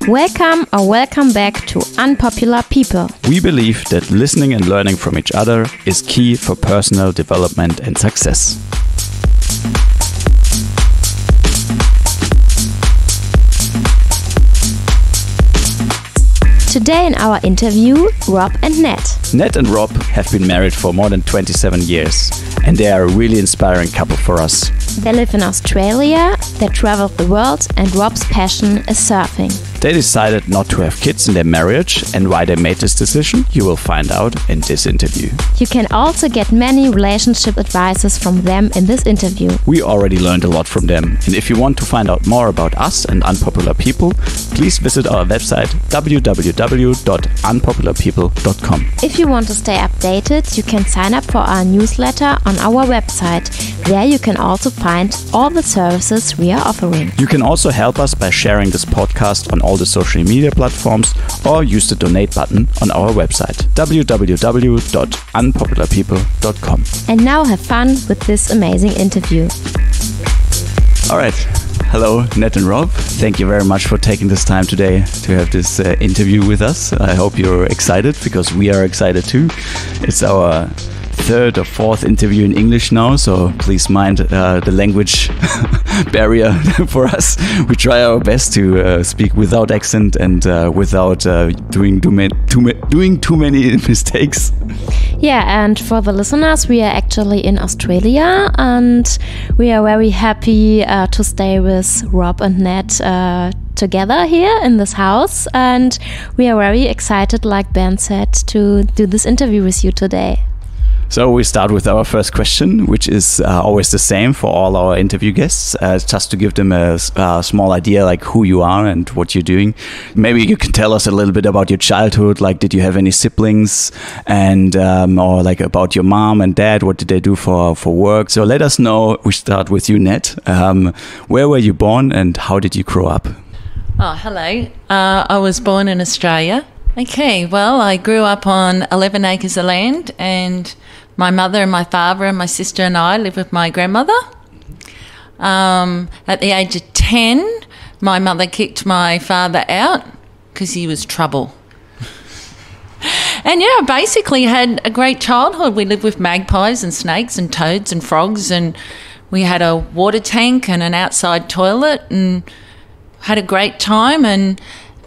Welcome or welcome back to Unpopular People. We believe that listening and learning from each other is key for personal development and success. Today in our interview, Rob and Nat. Nat and Rob have been married for more than 27 years, and they are a really inspiring couple for us. They live in Australia, they travel the world, and Rob's passion is surfing. They decided not to have kids in their marriage, and why they made this decision you will find out in this interview. You can also get many relationship advices from them in this interview. We already learned a lot from them, and if you want to find out more about us and Unpopular People, please visit our website www.unpopularpeople.com. If you want to stay updated, you can sign up for our newsletter on our website. There you can also find all the services we are offering. You can also help us by sharing this podcast on all the social media platforms or use the donate button on our website www.unpopularpeople.com. And now have fun with this amazing interview. All right. Hello, Nat and Rob. Thank you very much for taking this time today to have this interview with us. I hope you're excited because we are excited too. It's our third or fourth interview in English now, so please mind the language barrier for us. We try our best to speak without accent and without doing too many mistakes. Yeah, and for the listeners, we are actually in Australia, and we are very happy to stay with Rob and Nat together here in this house, and we are very excited, like Ben said, to do this interview with you today. So we start with our first question, which is always the same for all our interview guests, just to give them a small idea like who you are and what you're doing. Maybe you can tell us a little bit about your childhood, like did you have any siblings, and or like about your mom and dad, what did they do for work? So let us know. We start with you, Nat. Where were you born and how did you grow up? Oh, hello. I was born in Australia. Okay, well, I grew up on 11 acres of land, and my mother and my father and my sister and I live with my grandmother. At the age of 10, my mother kicked my father out because he was trouble. And yeah, basically had a great childhood. We lived with magpies and snakes and toads and frogs, and we had a water tank and an outside toilet and had a great time.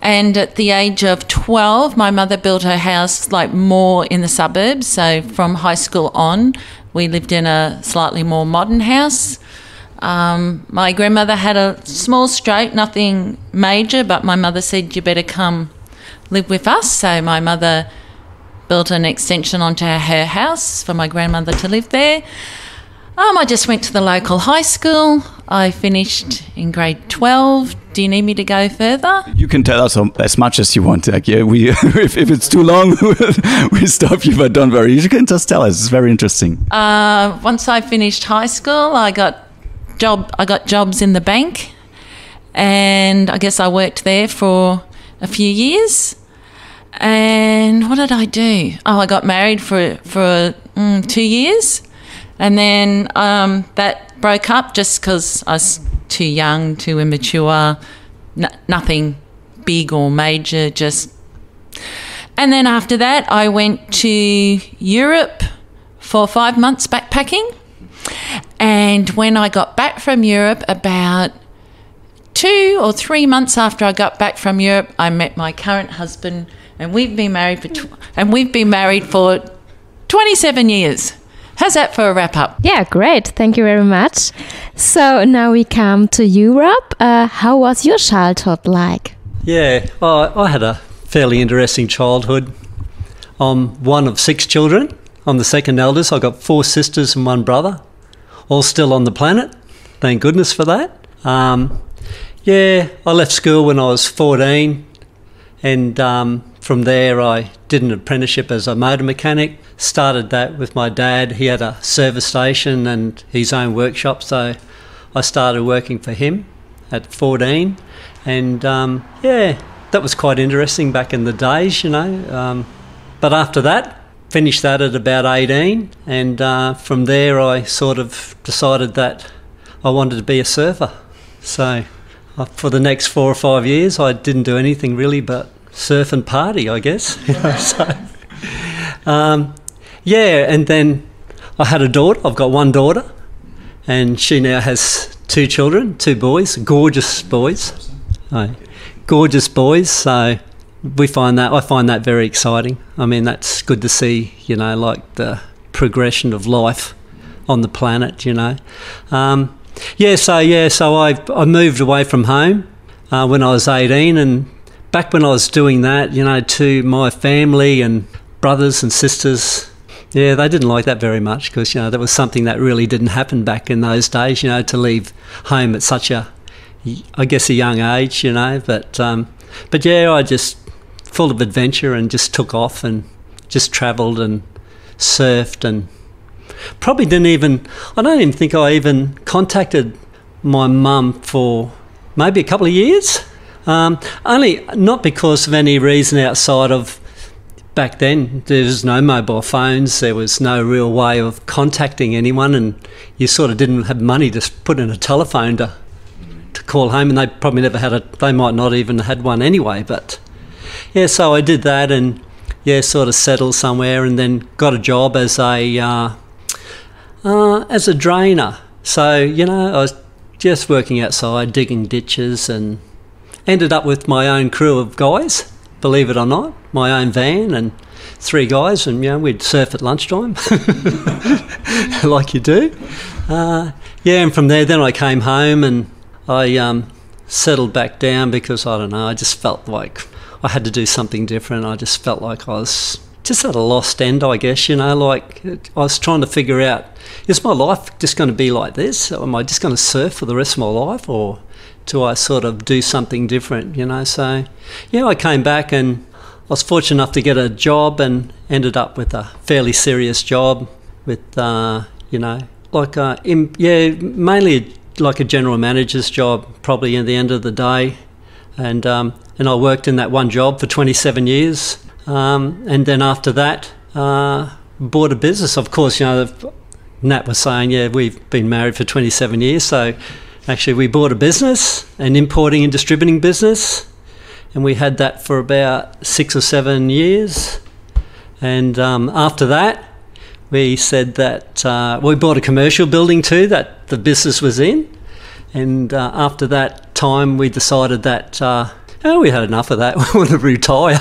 And at the age of 12, my mother built her house like more in the suburbs. So from high school on, we lived in a slightly more modern house. My grandmother had a small stroke, nothing major, but my mother said, you better come live with us. So my mother built an extension onto her house for my grandmother to live there. I just went to the local high school. I finished in grade 12. Do you need me to go further? You can tell us as much as you want. Like, yeah, if it's too long, we stop you, but don't worry. You can just tell us. It's very interesting. Once I finished high school, I got jobs in the bank, and I guess I worked there for a few years. And what did I do? Oh, I got married for 2 years. And then that broke up just because I was too young, too immature, nothing big or major, just... And then after that, I went to Europe for 5 months backpacking. And when I got back from Europe, about 2 or 3 months after I got back from Europe, I met my current husband, and we've been married for 27 years. How's that for a wrap-up? Yeah, great. Thank you very much. So now we come to you, Rob. How was your childhood like? Yeah, I had a fairly interesting childhood. I'm one of 6 children. I'm the second eldest. I've got 4 sisters and 1 brother, all still on the planet. Thank goodness for that. Yeah, I left school when I was 14, and from there I did an apprenticeship as a motor mechanic. Started that with my dad. He had a service station and his own workshop, so I started working for him at 14. And yeah, that was quite interesting back in the days, you know. But after that, finished that at about 18, and from there I sort of decided that I wanted to be a surfer. So for the next 4 or 5 years, I didn't do anything really but surf and party, I guess. And then I had a daughter. I've got one daughter, and she now has 2 children, 2 boys, gorgeous boys. Gorgeous boys, so I find that very exciting. I mean, that's good to see, like the progression of life on the planet, So I moved away from home when I was 18, and back when I was doing that, to my family and brothers and sisters, they didn't like that very much, because, that was something that really didn't happen back in those days, to leave home at such a young age, I just full of adventure and just took off and just travelled and surfed, and probably I don't even think I even contacted my mum for maybe a couple of years, only not because of any reason outside of back then there was no mobile phones, there was no real way of contacting anyone, and you sort of didn't have money to put in a telephone to call home, and they probably they might not even had one anyway, but so I did that, and sort of settled somewhere, and then got a job as a drainer. So I was just working outside digging ditches, and ended up with my own crew of guys, believe it or not, my own van and 3 guys, and we'd surf at lunchtime like you do. And from there then I came home, and I settled back down because, I don't know, I just felt like I had to do something different. I just felt like I was just at a lost end, I guess, like I was trying to figure out, is my life just going to be like this? Or am I just going to surf for the rest of my life? Or do I sort of do something different, So, I came back, and I was fortunate enough to get a job, and ended up with a fairly serious job with, mainly like a general manager's job, probably in the end of the day. And I worked in that one job for 27 years. And then after that, bought a business. Of course, Nat was saying, we've been married for 27 years. So actually we bought a business, an importing and distributing business. And we had that for about 6 or 7 years. And after that, we said that we bought a commercial building too that the business was in. And after that time, we decided that we had enough of that. We wanted to retire.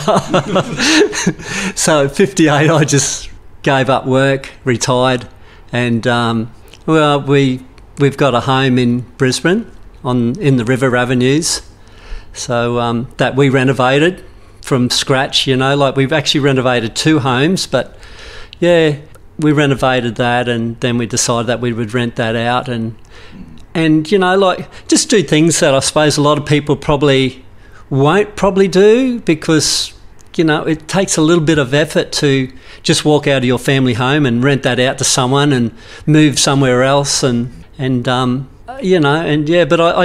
So at 58, I just gave up work, retired, and we've got a home in Brisbane in the River Avenues. So that we renovated from scratch. Like we've actually renovated 2 homes, but we renovated that, and then we decided that we would rent that out, and like just do things that I suppose a lot of people probably won't do, because it takes a little bit of effort to just walk out of your family home and rent that out to someone and move somewhere else, but I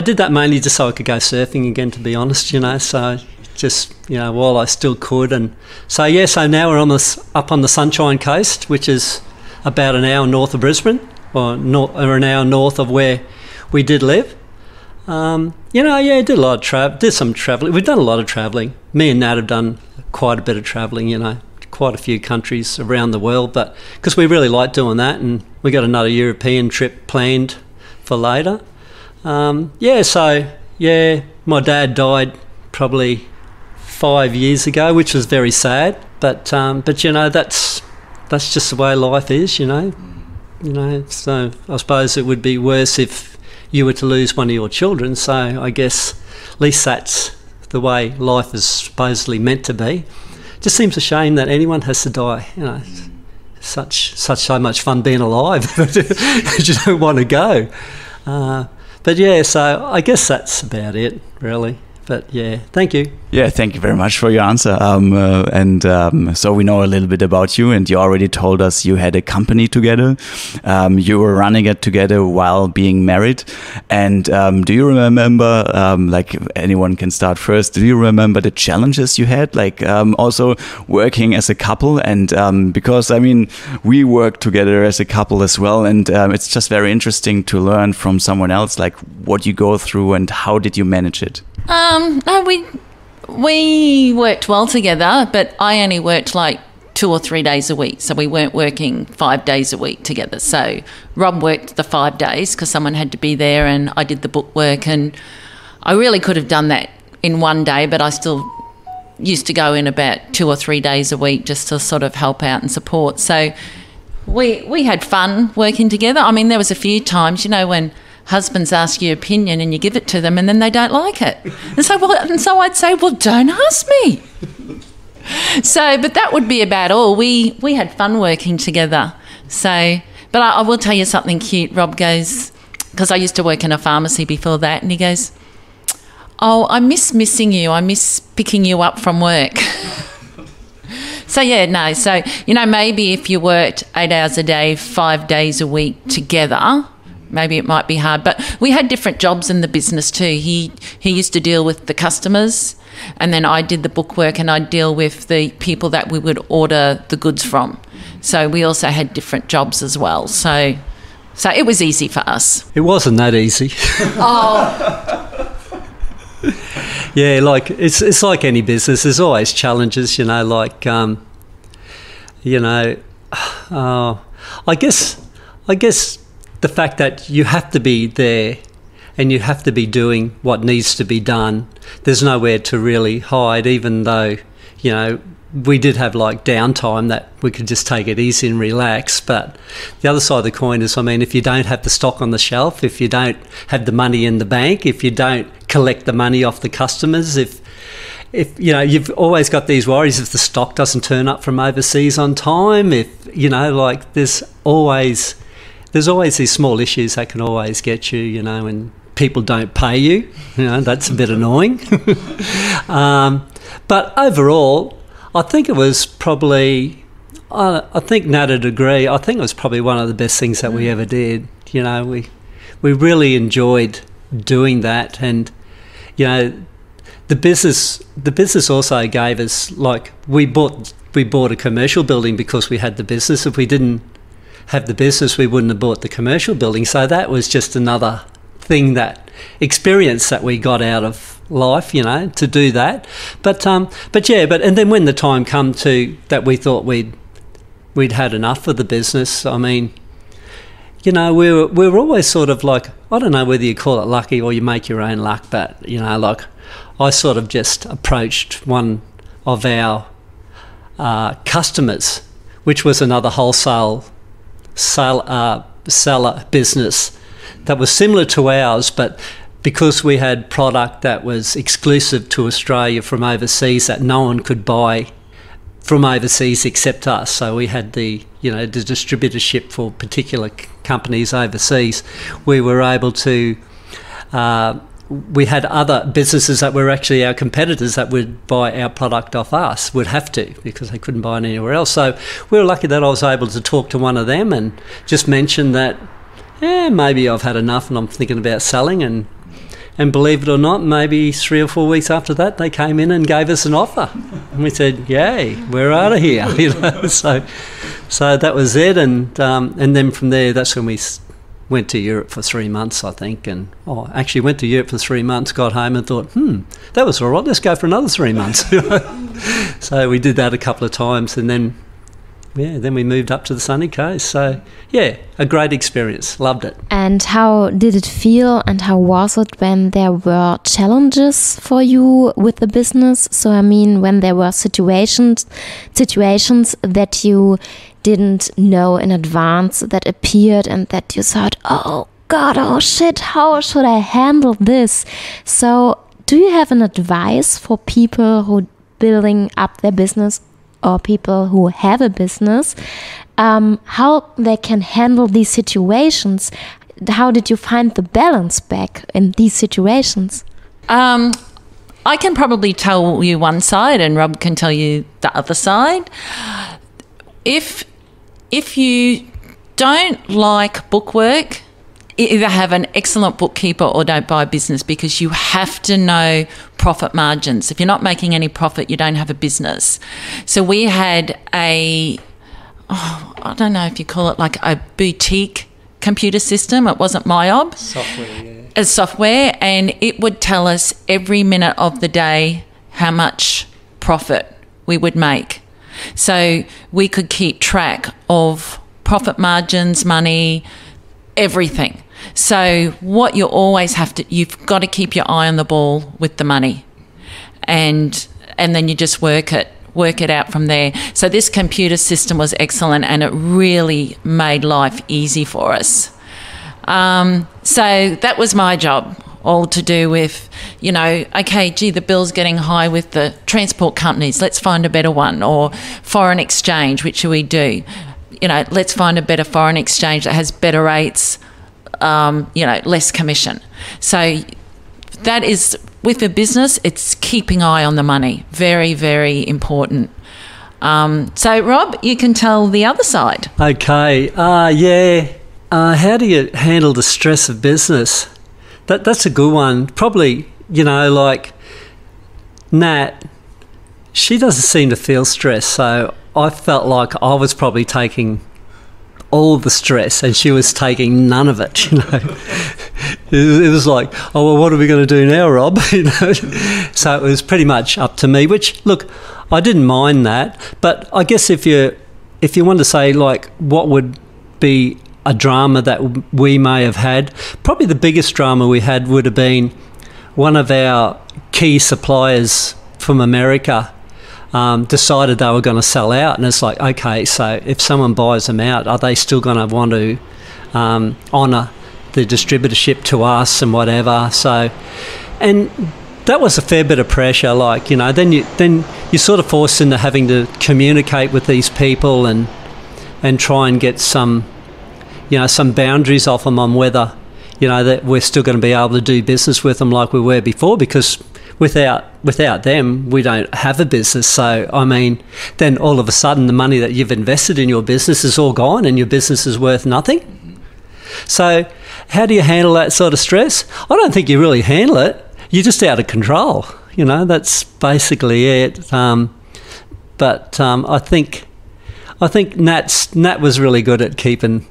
did that mainly just so I could go surfing again, to be honest, so just while I still could. And so now we're up on the Sunshine Coast, which is about an hour north of Brisbane, or an hour north of where we did live. Did a lot of did some travelling. We've done a lot of travelling. Me and Nat have done quite a bit of travelling, quite a few countries around the world, but because we really like doing that, and we got another European trip planned for later. My dad died probably 5 years ago, which was very sad, but that's just the way life is, so I suppose it would be worse if you were to lose one of your children, so I guess at least that's the way life is supposedly meant to be. It just seems a shame that anyone has to die, so much fun being alive. You don't want to go. So I guess that's about it, really. But yeah, thank you. Yeah, thank you very much for your answer. So we know a little bit about you, and you already told us you had a company together. You were running it together while being married. And do you remember, like anyone can start first, do you remember the challenges you had, like also working as a couple? And because, I mean, we work together as a couple as well, and it's just very interesting to learn from someone else, like what you go through and how did you manage it? No, we worked well together, but I only worked like 2 or 3 days a week. So we weren't working 5 days a week together. So Rob worked the 5 days because someone had to be there, and I did the bookwork, and I really could have done that in one day, but I still used to go in about 2 or 3 days a week just to sort of help out and support. So we had fun working together. I mean, there was a few times, you know, when husbands ask your opinion and you give it to them and then they don't like it. And so I'd say, well, don't ask me. So, but that would be about all. We had fun working together. So, but I will tell you something cute. Rob goes, because I used to work in a pharmacy before that, and he goes, oh, I miss missing you. I miss picking you up from work. So, yeah, no. So, you know, maybe if you worked 8 hours a day, 5 days a week together, maybe it might be hard. But we had different jobs in the business too. He used to deal with the customers, and then I did the bookwork, and I'd deal with the people that we would order the goods from. So we also had different jobs as well. So it was easy for us. It wasn't that easy. Oh. Yeah, like it's like any business. There's always challenges, you know, like, you know, I guess the fact that you have to be there and you have to be doing what needs to be done. There's nowhere to really hide, even though, you know, we did have like downtime that we could just take it easy and relax. But the other side of the coin is, I mean, if you don't have the stock on the shelf, if you don't have the money in the bank, if you don't collect the money off the customers, if you know, you've always got these worries if the stock doesn't turn up from overseas on time, if, you know, like there's always these small issues that can always get you, you know, and people don't pay you, you know, that's a bit annoying. But overall, I think it was probably, I think Nat would agree, I think it was probably one of the best things that we ever did. You know, we really enjoyed doing that, and, you know, the business also gave us, like, we bought a commercial building because we had the business. If we didn't have the business, we wouldn't have bought the commercial building. So that was just another thing, that experience that we got out of life, you know, to do that. But and then when the time come to that, we thought we'd had enough of the business. I mean, you know, we were always sort of like, I don't know whether you call it lucky or you make your own luck, but, you know, like, I sort of just approached one of our customers, which was another wholesale seller business that was similar to ours, but because we had product that was exclusive to Australia from overseas that no one could buy from overseas except us. So we had the distributorship for particular companies overseas. We were able to, we had other businesses that were actually our competitors that would buy our product off us, would have to, because they couldn't buy it anywhere else. So we were lucky that I was able to talk to one of them and just mention that, maybe I've had enough and I'm thinking about selling, and believe it or not, maybe 3 or 4 weeks after that, they came in and gave us an offer, and we said, "Yay, we're out of here!" You know, so that was it, and then from there, that's when we went to Europe for 3 months, I think, and actually went to Europe for 3 months, got home and thought, that was all right. Let's go for another 3 months. So we did that a couple of times, and then we moved up to the sunny coast. So, yeah, a great experience. Loved it. And how did it feel, and how was it when there were challenges for you with the business? So, I mean, when there were situations that you didn't know in advance that appeared and that you thought, oh God, oh shit, how should I handle this? So, do you have an advice for people who building up their business, or people who have a business, how they can handle these situations? How did you find the balance back in these situations? I can probably tell you one side and Rob can tell you the other side. If you don't like bookwork, either have an excellent bookkeeper or don't buy a business, because you have to know profit margins. If you're not making any profit, you don't have a business. So we had I don't know if you call it like a boutique computer system. It wasn't MyOb. Software, yeah. As software, and it would tell us every minute of the day how much profit we would make. So we could keep track of profit margins, money, everything. So what you always have to, you've got to keep your eye on the ball with the money, and then you just work it out from there. So this computer system was excellent, and it really made life easy for us. So that was my job, all to do with, okay, gee, the bill's getting high with the transport companies. Let's find a better one. Or foreign exchange, which we do. Let's find a better foreign exchange that has better rates, less commission. So that is, with a business, it's keeping eye on the money. Very, very important. So, Rob, you can tell the other side. Okay, yeah. How do you handle the stress of business? That's a good one. Probably, like Nat, she doesn't seem to feel stress, so I felt like I was probably taking all the stress and she was taking none of it, It was like, oh, well, what are we going to do now, Rob? So it was pretty much up to me, which, look, I didn't mind that. But I guess if you want to say, like, what would be a drama that we may have had, probably the biggest drama we had would have been one of our key suppliers from America decided they were going to sell out, and it's like, okay, so if someone buys them out, are they still going to want to honour the distributorship to us and whatever? So, and that was a fair bit of pressure, like, then you're sort of forced into having to communicate with these people and try and get some boundaries off them on whether, that we're still going to be able to do business with them like we were before, because without them, we don't have a business. So, I mean, then all of a sudden the money that you've invested in your business is all gone and your business is worth nothing. So how do you handle that sort of stress? I don't think you really handle it. You're just out of control. That's basically it. But I think Nat was really good at keeping,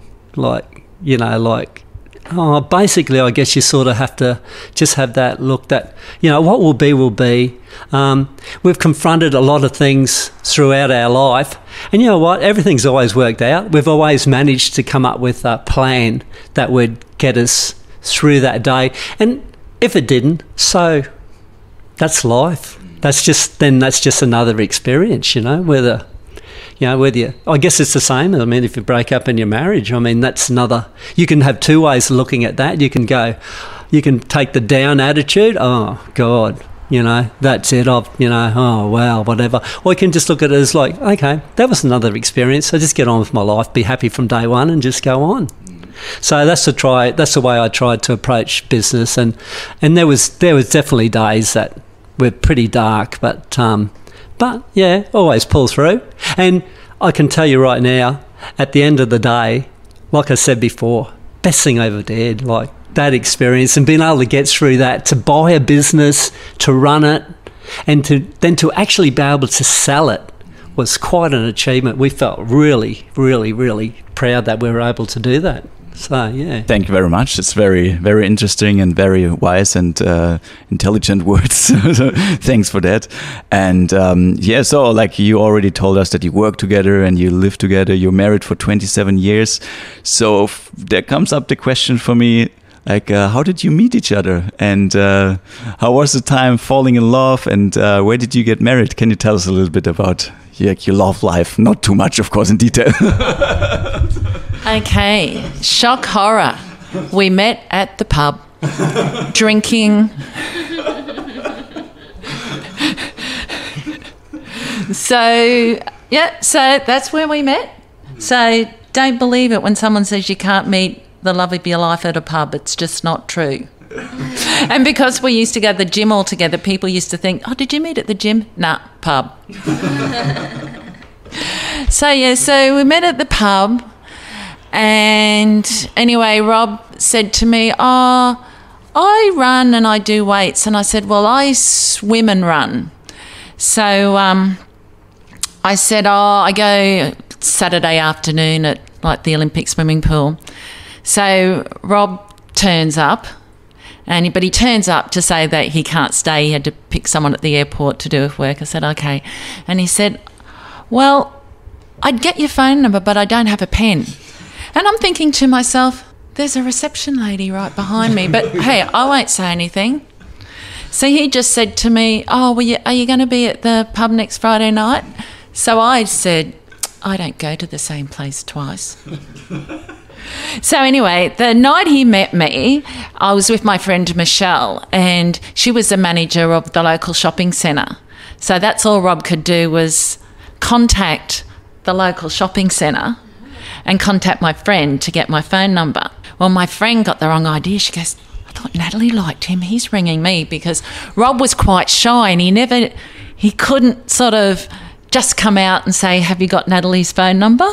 basically, I guess you sort of have to just have that look that, what will be will be. We've confronted a lot of things throughout our life, and you know what? Everything's always worked out. We've always managed to come up with a plan that would get us through that day. And if it didn't, so that's life. That's just another experience, whether I guess it's the same. I mean, if you break up in your marriage, I mean, that's another, you can have two ways of looking at that. You can take the down attitude, oh God, that's it, oh wow, whatever. Or you can just look at it as like, okay, that was another experience, so just get on with my life, be happy from day one and just go on. So that's the way I tried to approach business, and there was definitely days that were pretty dark, but yeah, always pull through. And I can tell you right now, at the end of the day, like I said before, best thing I ever did, like that experience and being able to get through that, to buy a business, to run it, and to actually be able to sell it was quite an achievement. We felt really, really, really proud that we were able to do that. So, yeah. Thank you very much. It's very, very interesting and very wise and intelligent words. So thanks for that. And so like you already told us that you work together and you live together. You're married for 27 years. So there comes up the question for me, like, how did you meet each other? And how was the time falling in love? And where did you get married? Can you tell us a little bit about your love life? Not too much, of course, in detail. Okay, shock horror. We met at the pub, drinking. So that's where we met. So don't believe it when someone says you can't meet the love of your life at a pub. It's just not true. And because we used to go to the gym all together, people used to think, oh, did you meet at the gym? Nah, pub. So we met at the pub. And anyway, Rob said to me, oh, I run and I do weights. And I said, well, I swim and run. So I said, I go Saturday afternoon at like the Olympic swimming pool. So Rob turns up, but he turns up to say that he can't stay. He had to pick someone at the airport to do with work. I said, okay. And he said, well, I'd get your phone number, but I don't have a pen. And I'm thinking to myself, there's a reception lady right behind me, but hey, I won't say anything. So he just said to me, oh, well, are you going to be at the pub next Friday night? So I said, I don't go to the same place twice. So anyway, the night he met me, I was with my friend Michelle, and she was the manager of the local shopping centre. So that's all Rob could do was contact the local shopping centre and contact my friend to get my phone number. Well, my friend got the wrong idea. She goes, I thought Nathalie liked him. He's ringing me, because Rob was quite shy and he couldn't sort of just come out and say, have you got Nathalie's phone number?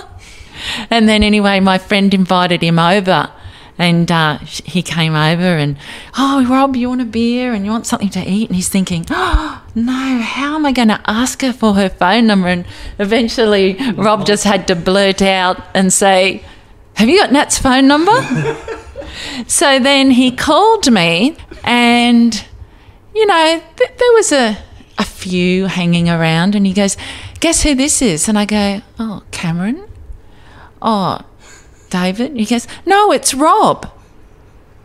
And then anyway, my friend invited him over, and he came over and, oh, Rob, you want a beer and you want something to eat? And he's thinking, oh, no, how am I going to ask her for her phone number? And eventually Rob just had to blurt out and say, have you got Nat's phone number? So then he called me, and, you know, there was a few hanging around, and he goes, guess who this is? And I go, oh, Cameron? Oh, David? He goes, no, it's Rob.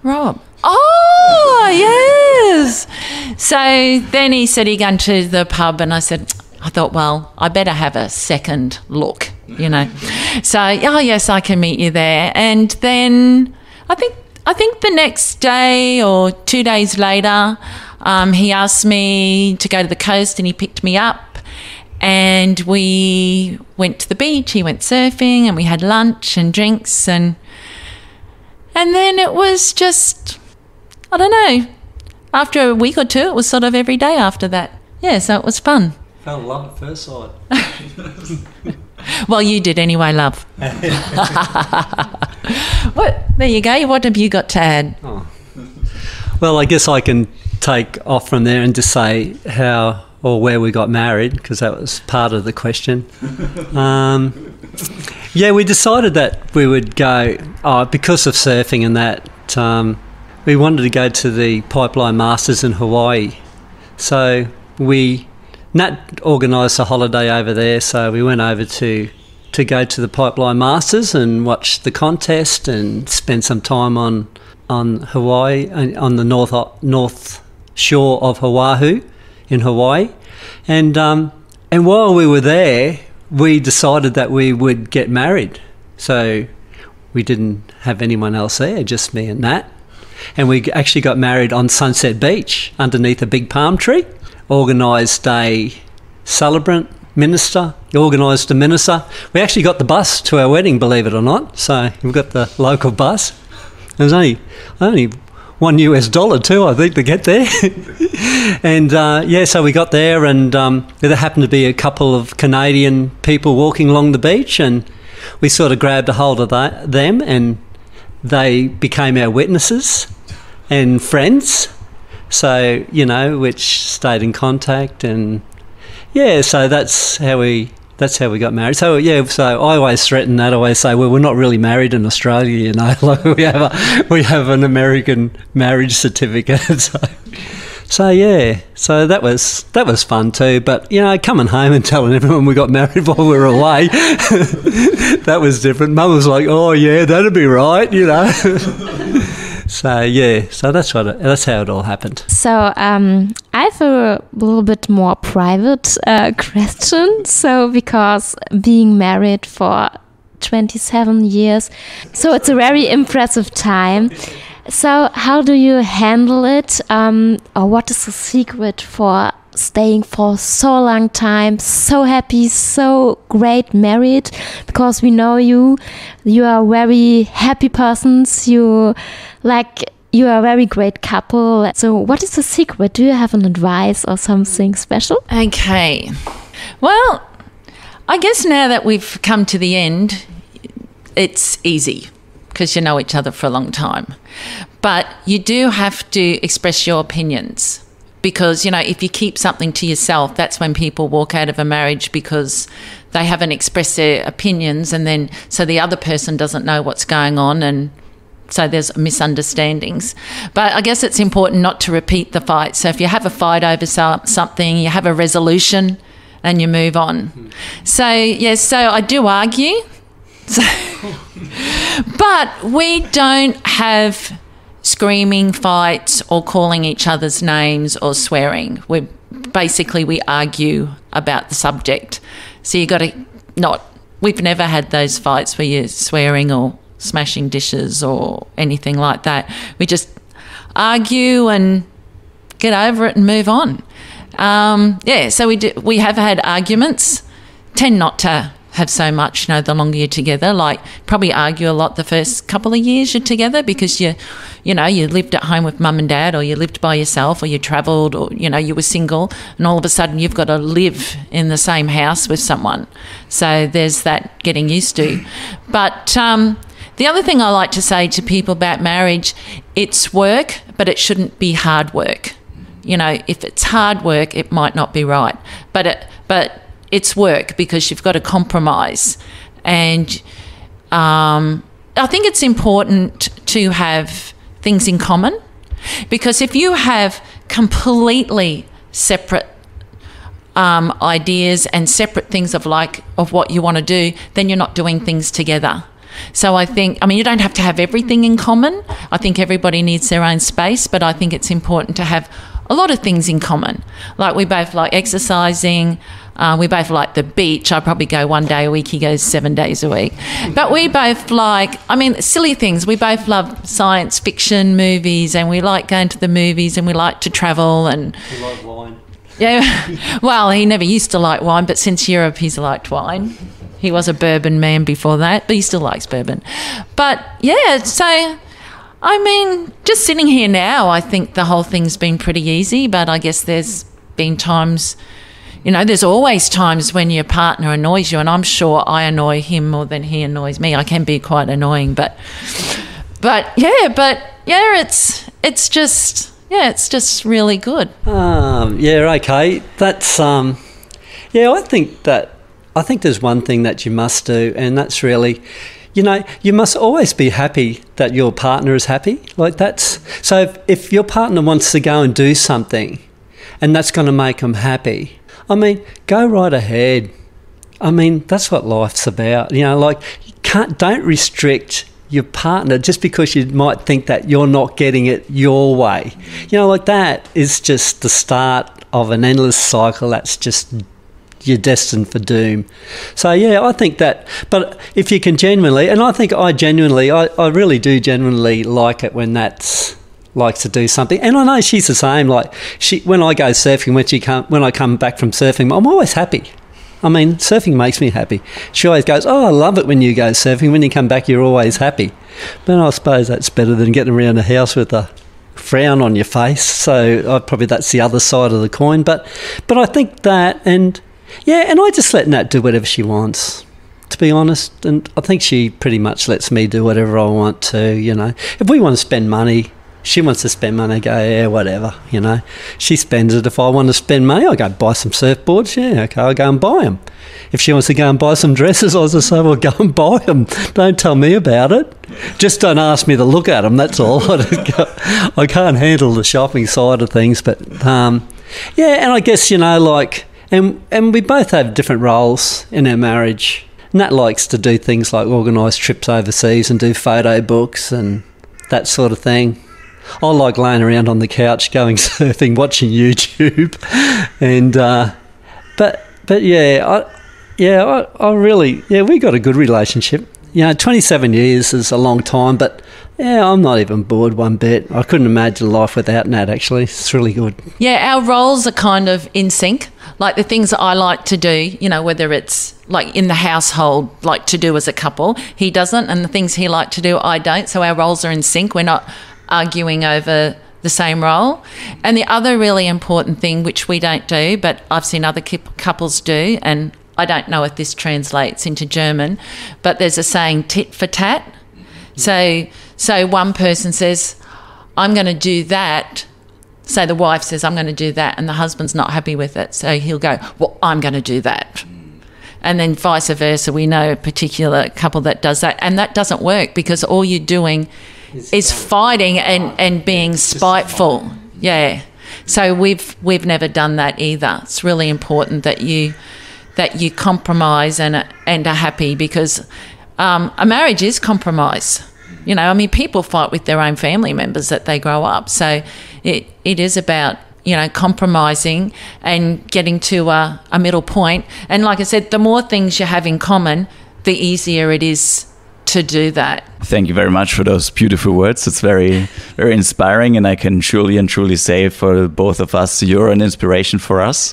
Rob. Oh, yes. So then he said he'd gone to the pub, and I thought, well, I better have a second look, you know. So, oh, yes, I can meet you there. And then I think the next day or 2 days later, he asked me to go to the coast, and he picked me up. And we went to the beach, he went surfing, and we had lunch and drinks, and then it was just, I don't know, after a week or two, it was sort of every day after that. Yeah, so it was fun. Fell in love at first sight. Well, you did anyway, love. There you go. What have you got to add? Oh. Well, I guess I can take off from there and just say how or where we got married, because that was part of the question. Yeah, we decided that we would go, because of surfing and that, we wanted to go to the Pipeline Masters in Hawaii. So Nat organised a holiday over there, so we went over to go to the Pipeline Masters and watch the contest and spend some time on Hawaii, on the north shore of Oahu in Hawaii. And while we were there, we decided that we would get married. So we didn't have anyone else there, just me and Nat. And we actually got married on Sunset Beach underneath a big palm tree. Organised a celebrant, organised a minister. We actually got the bus to our wedding, believe it or not. So we've got the local bus. It was only $1 too, I think, to get there. And so we got there, and there happened to be a couple of Canadian people walking along the beach, and we sort of grabbed a hold of them, and they became our witnesses and friends. So, you know, which stayed in contact, and so that's how we got married. So so I always threaten that. I always say, well, we're not really married in Australia, you know. Like we have an American marriage certificate. So that was fun too. But you know, coming home and telling everyone we got married while we were away, that was different. Mum was like, oh yeah, that'd be right, you know. So that's how it all happened. So I have a little bit more private question. So because being married for 27 years, so it's a very impressive time. So how do you handle it? Or what is the secret for staying for so long time, so happy, so great married? Because we know you are very happy persons. You you are a very great couple. So what is the secret? Do you have an advice or something special? Okay. Well, I guess now that we've come to the end, it's easy because you know each other for a long time. But you do have to express your opinions because, you know, if you keep something to yourself, that's when people walk out of a marriage because they haven't expressed their opinions, and then so the other person doesn't know what's going on, and so there's misunderstandings. But I guess it's important not to repeat the fight. So if you have a fight over something, you have a resolution and you move on. So, yes, so I do argue. So, but we don't have screaming fights or calling each other's names or swearing. We argue about the subject. So you got to we've never had those fights where you're swearing or smashing dishes or anything like that. We just argue and get over it and move on. So we have had arguments. Tend not to have so much, the longer you're together. Like, probably argue a lot the first couple of years you're together because you lived at home with mum and dad, or you lived by yourself, or you travelled, or, you were single, and all of a sudden you've got to live in the same house with someone. So there's that getting used to. But the other thing I like to say to people about marriage, it's work, but it shouldn't be hard work. If it's hard work, it might not be right. But it's work because you've got to compromise. And I think it's important to have things in common, because if you have completely separate ideas and separate things of what you want to do, then you're not doing things together. So I think, you don't have to have everything in common. I think everybody needs their own space, but I think it's important to have a lot of things in common. Like, we both like exercising. We both like the beach. I probably go 1 day a week. He goes 7 days a week. But we both like, silly things. We both love science fiction movies, and we like going to the movies, and we like to travel. And we like wine. Yeah. Well, he never used to like wine, but since Europe, he's liked wine. He was a bourbon man before that, but he still likes bourbon. But, yeah, so, just sitting here now, I think the whole thing's been pretty easy, but I guess there's been times, there's always times when your partner annoys you, and I'm sure I annoy him more than he annoys me. I can be quite annoying, but it's just really good. Okay. That's I think there's one thing that you must do, and that's really, you must always be happy that your partner is happy. So if your partner wants to go and do something and that's going to make them happy, go right ahead. That's what life's about. Don't restrict your partner just because you might think that you're not getting it your way. That is just the start of an endless cycle. That's just, you're destined for doom. So, I think that, but if you can genuinely, and I think I really do genuinely like it when Nat likes to do something. And I know she's the same. When I go surfing, when I come back from surfing, I'm always happy. Surfing makes me happy. She always goes, "Oh, I love it when you go surfing. When you come back, you're always happy." But I suppose that's better than getting around the house with a frown on your face. So probably that's the other side of the coin. But I think that, and I just let Nat do whatever she wants, to be honest. And I think she pretty much lets me do whatever I want to, If we want to spend money, she wants to spend money, I go, whatever, She spends it. If I want to spend money, I go buy some surfboards, okay, I'll go and buy them. If she wants to go and buy some dresses, I just say, well, go and buy them. Don't tell me about it. Just don't ask me to look at them, that's all. I can't handle the shopping side of things. But, and I guess, And we both have different roles in our marriage. Nat likes to do things like organise trips overseas and do photo books and that sort of thing. I like laying around on the couch, going surfing, watching YouTube, and I really we got a good relationship. 27 years is a long time, but I'm not even bored one bit. I couldn't imagine life without Nat, actually. It's really good. Yeah, our roles are kind of in sync. Like the things that I like to do, whether it's like in the household, like to do as a couple, he doesn't, and the things he likes to do, I don't. So our roles are in sync. We're not arguing over the same role. And the other really important thing, which we don't do, but I've seen other couples do, and I don't know if this translates into German, but there's a saying, tit for tat. So one person says, I'm going to do that. So the wife says, I'm going to do that, and the husband's not happy with it. So he'll go, well, I'm going to do that. And then vice versa. We know a particular couple that does that, and that doesn't work because all you're doing is fighting and being spiteful. Yeah. So we've never done that either. It's really important that you compromise and are happy, because a marriage is compromise. You know, I mean, people fight with their own family members that they grow up. So it is about, you know, compromising and getting to a middle point. And like I said, the more things you have in common, the easier it is to do that. Thank you very much for those beautiful words. It's very, very inspiring, and I can surely and truly say for both of us, you're an inspiration for us.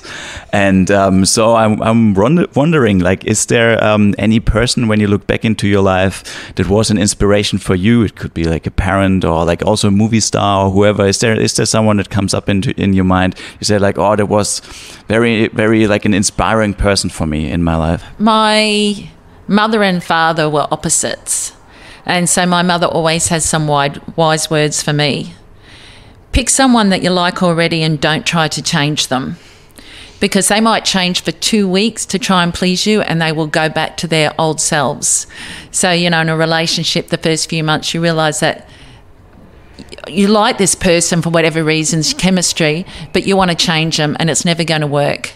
And so I'm wondering, like, is there any person when you look back into your life that was an inspiration for you? It could be like a parent or like also a movie star or whoever. Is there someone that comes up in your mind? You say like, oh, that was very, very like an inspiring person for me in my life. My mother and father were opposites, and so my mother always has some wise words for me. Pick someone that you like already and don't try to change them, because they might change for 2 weeks to try and please you, and they will go back to their old selves. So, you know, in a relationship, the first few months you realise that you like this person for whatever reasons, chemistry, but you want to change them and it's never going to work.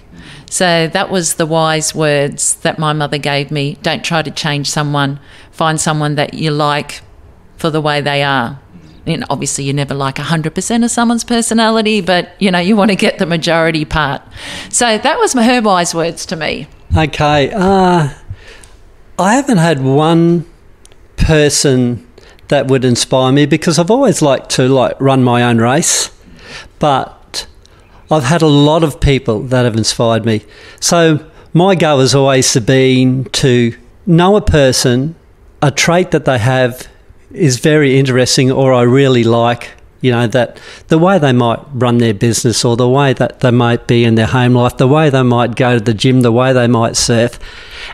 So that was the wise words that my mother gave me. Don't try to change someone. Find someone that you like for the way they are. And obviously you never like 100% of someone's personality, but, you know, you want to get the majority part. So that was her wise words to me. Okay. I haven't had one person that would inspire me, because I've always liked to run my own race. But I've had a lot of people that have inspired me. So my goal has always been to know a person, a trait that they have is very interesting, or I really like, you know, that the way they might run their business, or the way that they might be in their home life, the way they might go to the gym, the way they might surf.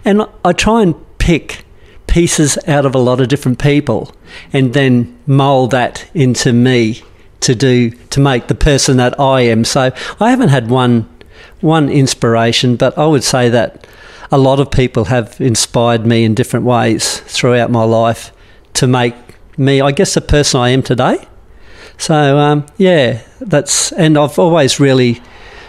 And I try and pick pieces out of a lot of different people and then mould that into me to make the person that I am. So I haven't had one inspiration, but I would say that a lot of people have inspired me in different ways throughout my life to make me, I guess, the person I am today. So and I've always really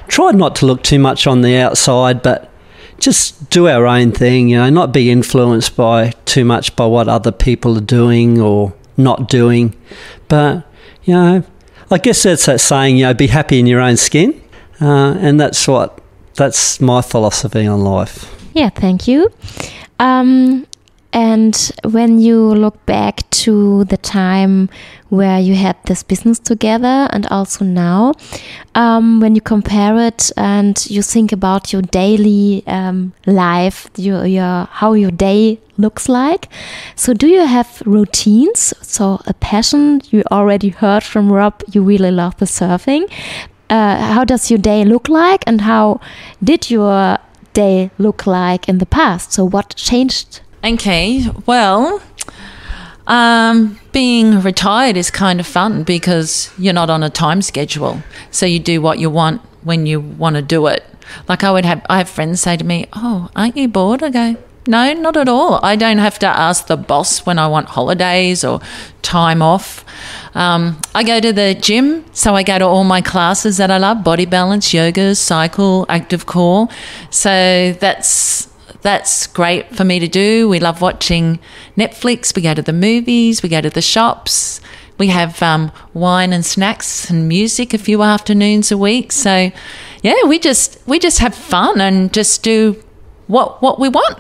tried not to look too much on the outside, but just do our own thing, you know, not be influenced by too much by what other people are doing or not doing. But, you know, I guess that's that saying, you know, be happy in your own skin. And that's my philosophy on life. Yeah, thank you. And when you look back to the time where you had this business together and also now, when you compare it and you think about your daily life, how your day looks like. So do you have routines? So a passion, you already heard from Rob, you really love the surfing. How does your day look like, and how did your day look like in the past? So what changed? Okay, well, being retired is kind of fun because you're not on a time schedule. So you do what you want when you want to do it. Like I have friends say to me, oh, aren't you bored? I go, no, not at all. I don't have to ask the boss when I want holidays or time off. I go to the gym, so I go to all my classes that I love, body balance, yoga, cycle, active core. So that's great for me to do. We love watching Netflix. We go to the movies. We go to the shops. We have wine and snacks and music a few afternoons a week. So, yeah, we just have fun and just do what we want.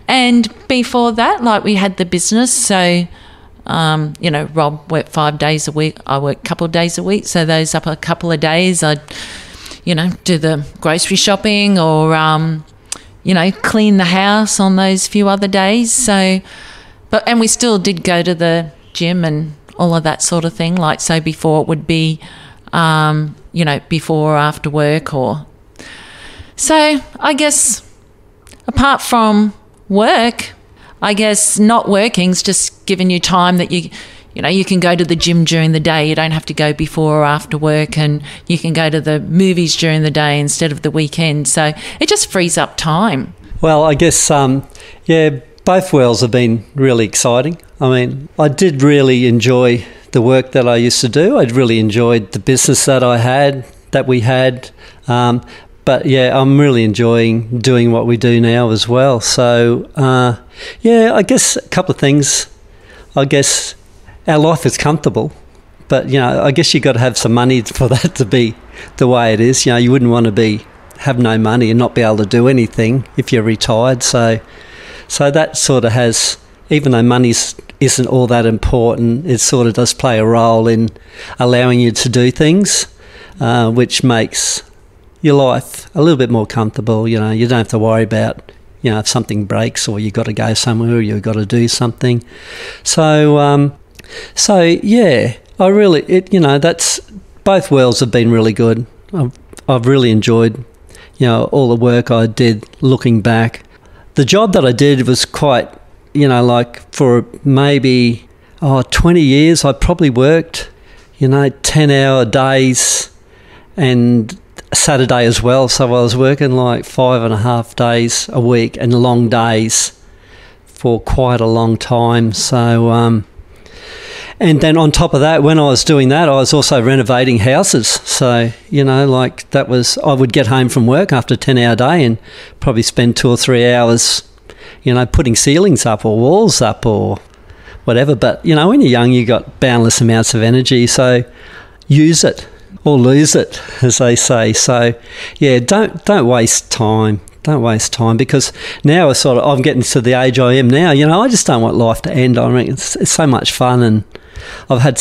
And before that, like, we had the business. So, you know, Rob worked 5 days a week. I work a couple of days a week. So those up a couple of days, I'd, you know, do the grocery shopping or you know, clean the house on those few other days. So, and we still did go to the gym and all of that sort of thing. Like, so before it would be, before or after work, or so. I guess apart from work, I guess not working's just giving you time that you can go to the gym during the day. You don't have to go before or after work, and you can go to the movies during the day instead of the weekend. So it just frees up time. Well, I guess, both worlds have been really exciting. I mean, I did really enjoy the work that I used to do. I'd really enjoyed the business that we had. But yeah, I'm really enjoying doing what we do now as well. So, I guess a couple of things. I guess our life is comfortable, but, I guess you've got to have some money for that to be the way it is. You wouldn't want to have no money and not be able to do anything if you're retired. So that sort of has, even though money isn't all that important, it sort of does play a role in allowing you to do things, which makes your life a little bit more comfortable. You don't have to worry about, if something breaks or you've got to go somewhere or you've got to do something. So yeah, that's, both worlds have been really good. I've really enjoyed, all the work I did looking back. The job that I did was quite, for maybe 20 years, I probably worked, 10-hour days and Saturday as well. So I was working like 5.5 days a week and long days for quite a long time. So, and then on top of that, when I was doing that, I was also renovating houses. So, I would get home from work after a 10-hour day and probably spend 2 or 3 hours, putting ceilings up or walls up or whatever. But, when you're young, you got boundless amounts of energy. So use it or lose it, as they say. So, yeah, don't waste time. Don't waste time, because now I'm getting to the age I am now. I just don't want life to end. I mean, it's so much fun, and I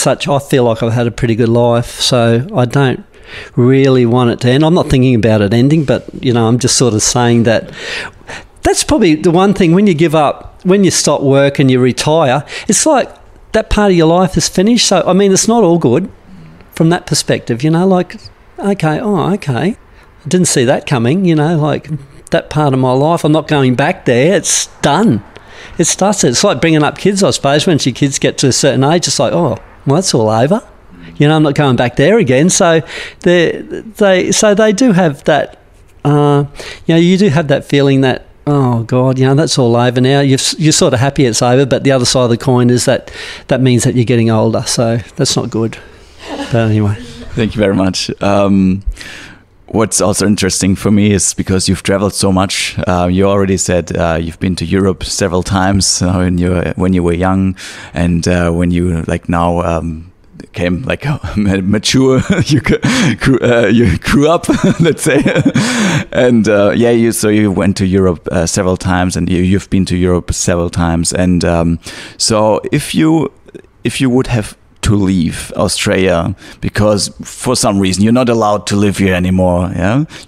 feel like I've had a pretty good life, so I don't really want it to end. I'm not thinking about it ending, but, I'm just sort of saying that that's probably the one thing when you give up, when you stop work and you retire, it's like that part of your life is finished. So, I mean, it's not all good from that perspective, okay, I didn't see that coming, that part of my life, I'm not going back there. It's done. It starts. It's like bringing up kids, I suppose. Once your kids get to a certain age, it's like, oh, well, that's all over. I'm not going back there again. So they do have that. You do have that feeling that, oh God, that's all over now. You're sort of happy it's over, but the other side of the coin is that means that you're getting older. So that's not good. But anyway, thank you very much. What's also interesting for me is because you've traveled so much. You already said you've been to Europe several times when you were young, and when you now became mature, you grew up, let's say, and you went to Europe several times, and you've been to Europe several times, and so if you would have to leave Australia because for some reason you're not allowed to live here anymore,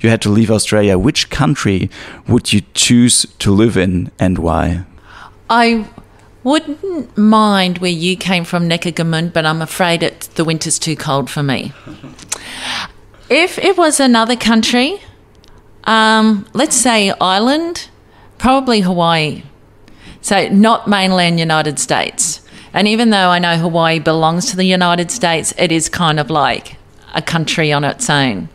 you had to leave Australia, which country would you choose to live in and why? I wouldn't mind where you came from, Neckargamund, but I'm afraid the winter's too cold for me. If it was another country, let's say Ireland, probably Hawaii. So not mainland United States. And even though I know Hawaii belongs to the United States, it is kind of like a country on its own.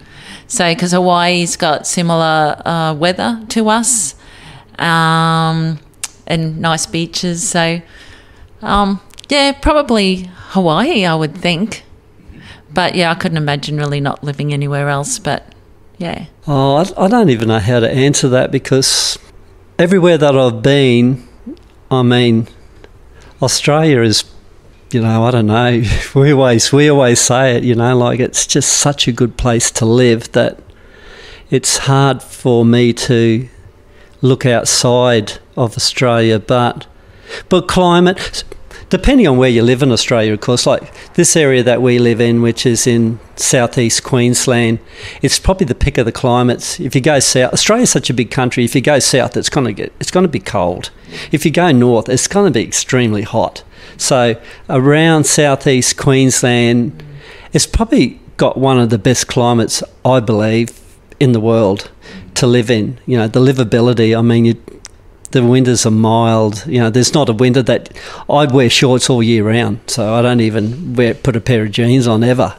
So, because Hawaii's got similar weather to us and nice beaches. So, probably Hawaii, I would think. But, I couldn't imagine really not living anywhere else. But, yeah. Oh, I don't even know how to answer that, because everywhere that I've been, I mean, Australia is, I don't know, we always say it, it's just such a good place to live that it's hard for me to look outside of Australia. But climate, depending on where you live in Australia, of course, like this area that we live in, which is in southeast Queensland, it's probably the pick of the climates. If you go south, Australia's such a big country. If you go south, it's going to be cold. If you go north, it's going to be extremely hot. So around southeast Queensland, it's probably got one of the best climates, I believe, in the world to live in. You know, the livability. I mean, the winters are mild. You know, there's not a winter that I'd wear shorts all year round, so I don't even put a pair of jeans on ever.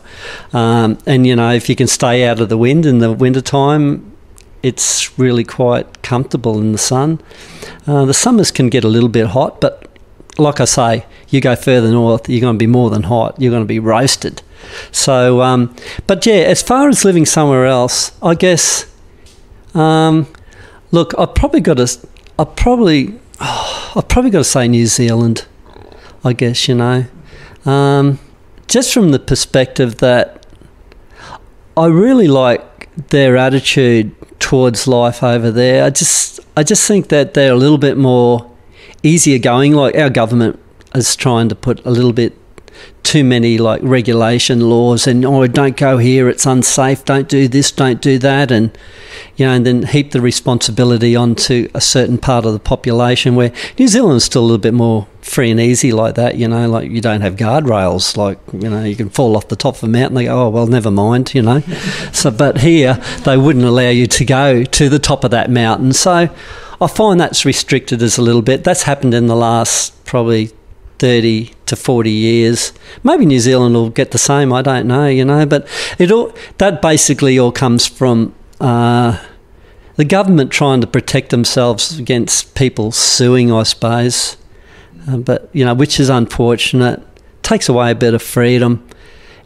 And, you know, if you can stay out of the wind in the wintertime, it's really quite comfortable in the sun. The summers can get a little bit hot, but like I say, you go further north, you're going to be more than hot. You're going to be roasted. So, but yeah, as far as living somewhere else, I guess, look, I've probably got to say New Zealand, I guess, you know. Just from the perspective that I really like their attitude towards life over there. I just think that they're a little bit more easier going. Like our government is trying to put a little bit too many like regulation laws and don't go here, it's unsafe, don't do this, don't do that, and you know, and then heap the responsibility onto a certain part of the population, where New Zealand's still a little bit more free and easy like that, you know, like you don't have guardrails, like, you know, you can fall off the top of a mountain, they go, oh well, never mind, you know. So but here they wouldn't allow you to go to the top of that mountain, so I find that's restricted as a little bit. That's happened in the last probably 30 to 40 years. Maybe New Zealand will get the same, I don't know, you know, but that basically all comes from the government trying to protect themselves against people suing, I suppose, but, you know, which is unfortunate. Takes away a bit of freedom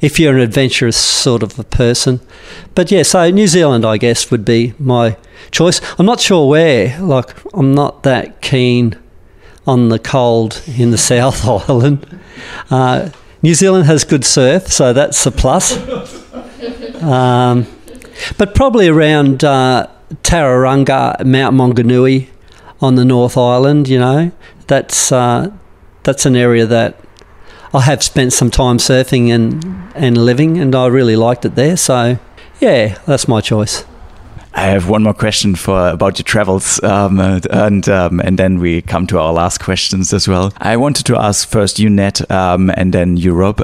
if you're an adventurous sort of a person. But yeah, so New Zealand, I guess, would be my choice. I'm not sure where, like, I'm not that keen on the cold in the South Island. New Zealand has good surf, so that's a plus. But probably around Tauranga, Mount Maunganui on the North Island, you know, that's an area that I have spent some time surfing and living, and I really liked it there. So, yeah, that's my choice. I have one more question about your travels, and then we come to our last questions as well. I wanted to ask first you, Nat, and then you, Rob,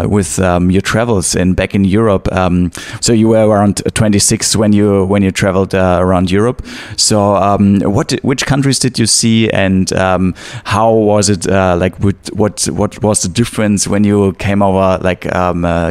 with your travels back in Europe. So you were around 26 when you traveled around Europe. So which countries did you see, and how was it? What was the difference when you came over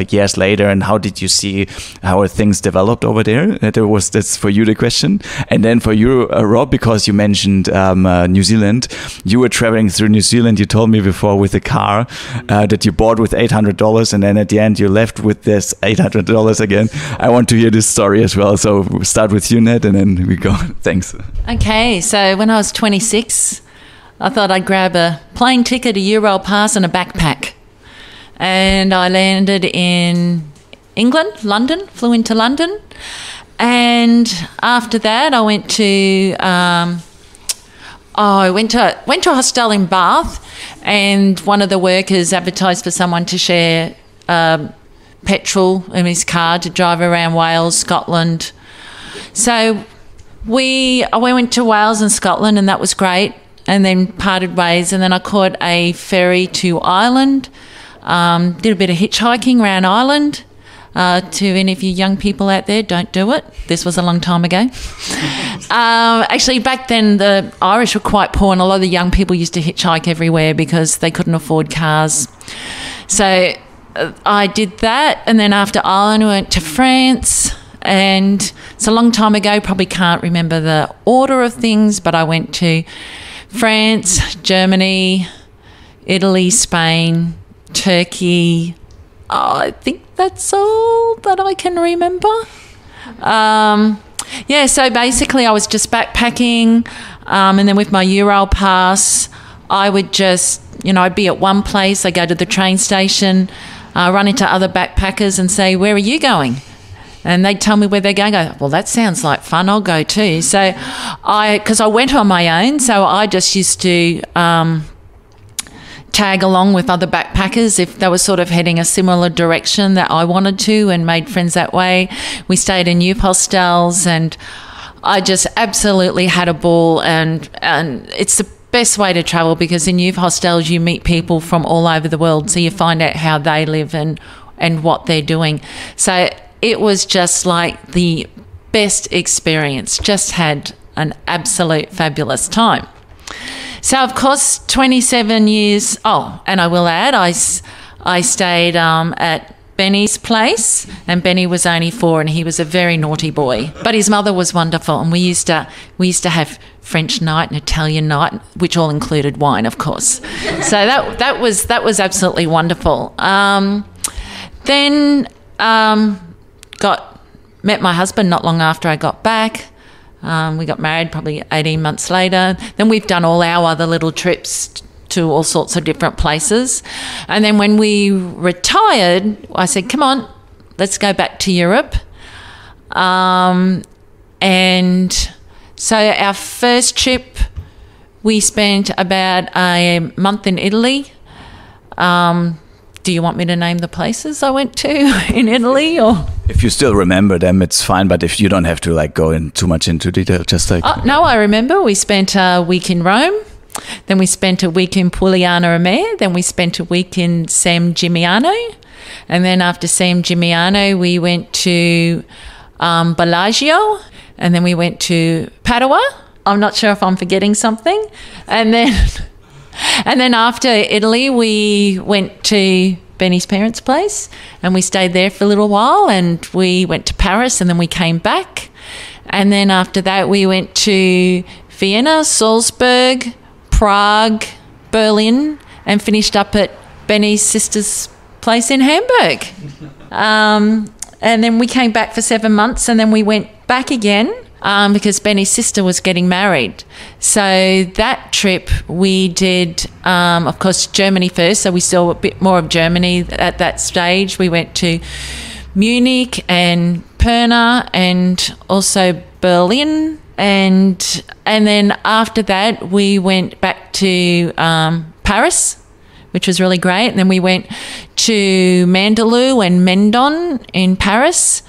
years later, and how did you see how things developed over there? That's for you the question. And then for you, Rob, because you mentioned New Zealand, you were traveling through New Zealand, you told me before, with a car that you bought with $800, and then at the end you left with this $800 again. I want to hear this story as well, so we'll start with you, Nat, and then we go. Thanks. Okay, so when I was 26, I thought I'd grab a plane ticket, a Euro pass and a backpack, and I landed in England, London, flew into London. And after that, I went to a hostel in Bath, and one of the workers advertised for someone to share petrol in his car to drive around Wales, Scotland. So I went to Wales and Scotland, and that was great. And then parted ways, and then I caught a ferry to Ireland. Did a bit of hitchhiking around Ireland. To any of you young people out there, don't do it. This was a long time ago. Actually, back then, the Irish were quite poor, and a lot of the young people used to hitchhike everywhere because they couldn't afford cars. So I did that, and then after Ireland, I went to France, and it's a long time ago, probably can't remember the order of things, but I went to France, Germany, Italy, Spain, Turkey. I think that's all that I can remember. So basically I was just backpacking, and then with my Euro pass, I would just, I'd be at one place, I go to the train station, run into other backpackers and say, where are you going? And they'd tell me where they're going. I go, well, that sounds like fun, I'll go too. So because I went on my own, so I just used to tag along with other backpackers if they were sort of heading a similar direction that I wanted to, and made friends that way. We stayed in youth hostels, and I just absolutely had a ball, and it's the best way to travel, because in youth hostels you meet people from all over the world, so you find out how they live and what they're doing. So it was just like the best experience. Just had an absolute fabulous time. So, of course, 27 years... Oh, and I will add, I stayed at Benny's place, and Benny was only 4, and he was a very naughty boy. But his mother was wonderful, and we used to have French night and Italian night, which all included wine, of course. So that was absolutely wonderful. Then met my husband not long after I got back. We got married probably 18 months later. Then we've done all our other little trips to all sorts of different places. And then when we retired, I said, come on, let's go back to Europe. And so our first trip, we spent about a month in Italy. Do you want me to name the places I went to in Italy? Or if you still remember them, it's fine. But if you don't have to go in too much into detail, just like... Oh, no, I remember. We spent a week in Rome. Then we spent a week in Pugliano Amere. Then we spent a week in San Gimignano. And then after San Gimignano, we went to Bellagio. And then we went to Padua. I'm not sure if I'm forgetting something. And then after Italy, we went to Benny's parents' place, and we stayed there for a little while, and we went to Paris, and then we came back. And then after that, we went to Vienna, Salzburg, Prague, Berlin, and finished up at Benny's sister's place in Hamburg. And then we came back for 7 months, and then we went back again because Benny's sister was getting married. So that trip we did, of course, Germany first. So we saw a bit more of Germany at that stage. We went to Munich and Pirna and also Berlin. And then after that, we went back to Paris, which was really great. And then we went to Mandalou and Mendon in Paris.